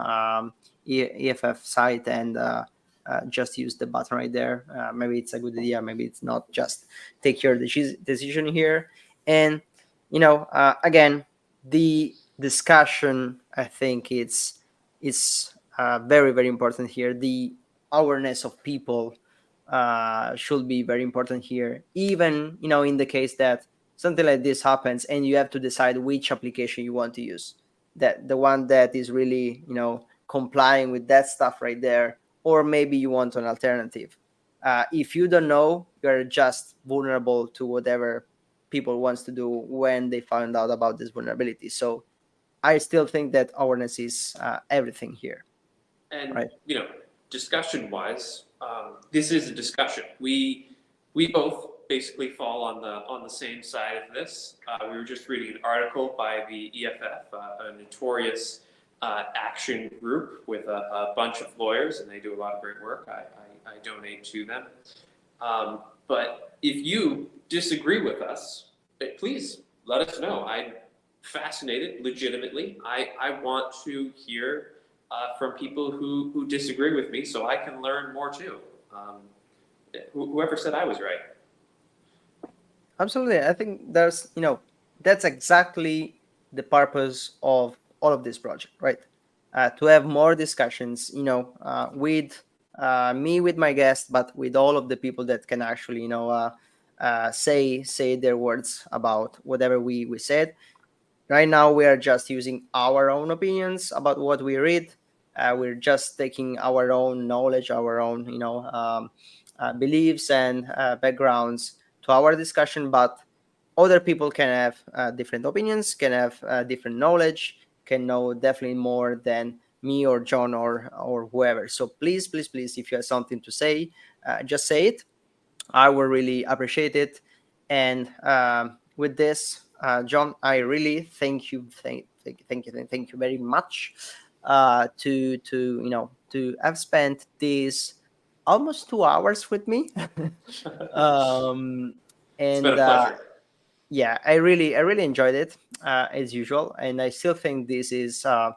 EFF site and just use the button right there. Maybe it's a good idea, maybe it's not. Just take your decision here. And again, the discussion, I think it's very very important here. The awareness of people should be very important here, even in the case that something like this happens and you have to decide which application you want to use, that the one that is really complying with that stuff right there, or maybe you want an alternative. If you don't know, you're just vulnerable to whatever people wants to do when they find out about this vulnerability. So I still think that awareness is everything here, And right? discussion wise, this is a discussion. We both basically fall on the same side of this. We were just reading an article by the EFF, a notorious action group with a bunch of lawyers, and they do a lot of great work. I donate to them. But if you disagree with us, please let us know. I'm fascinated, legitimately. I want to hear from people who disagree with me so I can learn more too. Um, whoever said I was right. Absolutely. I think that's exactly the purpose of all of this project, right? To have more discussions, with me, with my guests, but with all of the people that can actually, say their words about whatever we said. Right now, we are just using our own opinions about what we read. We're just taking our own knowledge, our own, beliefs and backgrounds to our discussion. But other people can have different opinions, can have different knowledge, can know definitely more than me or John or whoever. So please, please, please, if you have something to say, just say it. I would really appreciate it. And with this, John, I really thank you very much to have spent these almost 2 hours with me. um, It's been and a pleasure. yeah, I really enjoyed it as usual, and I still think this is a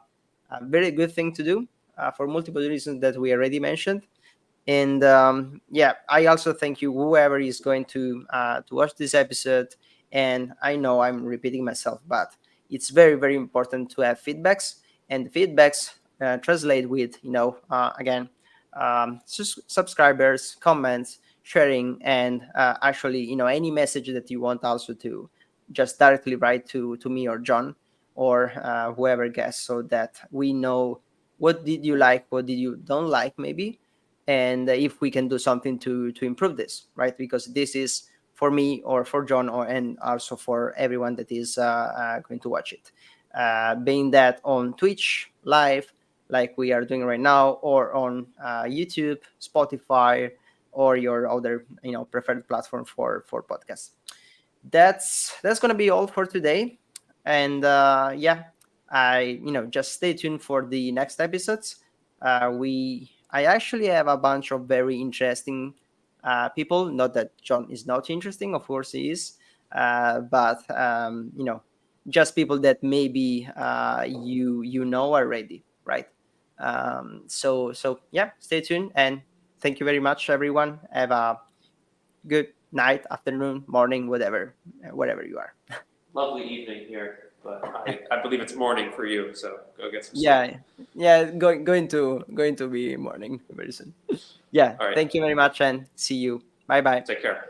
very good thing to do for multiple reasons that we already mentioned. And yeah, I also thank you whoever is going to watch this episode. And I know I'm repeating myself, but it's very very important to have feedbacks, and feedbacks translate with again, subscribers, comments, sharing, and actually any message that you want also to just directly write to me or John or whoever guests, so that we know what did you like, what did you don't like maybe, and if we can do something to improve this, right? Because this is for me or for John, or and also for everyone that is going to watch it, being that on Twitch live like we are doing right now, or on YouTube, Spotify, or your other preferred platform for podcasts. that's gonna be all for today. And yeah, I just stay tuned for the next episodes. I actually have a bunch of very interesting people. Not that John is not interesting, of course he is, but just people that maybe you know already, right? So yeah, stay tuned, and thank you very much, everyone. Have a good night, afternoon, morning, whatever, wherever you are. Lovely evening here, but I believe it's morning for you, so go get some sleep. Yeah, yeah, going to be morning very soon. Yeah, All right, thank you very much, and see you. Bye bye. take care.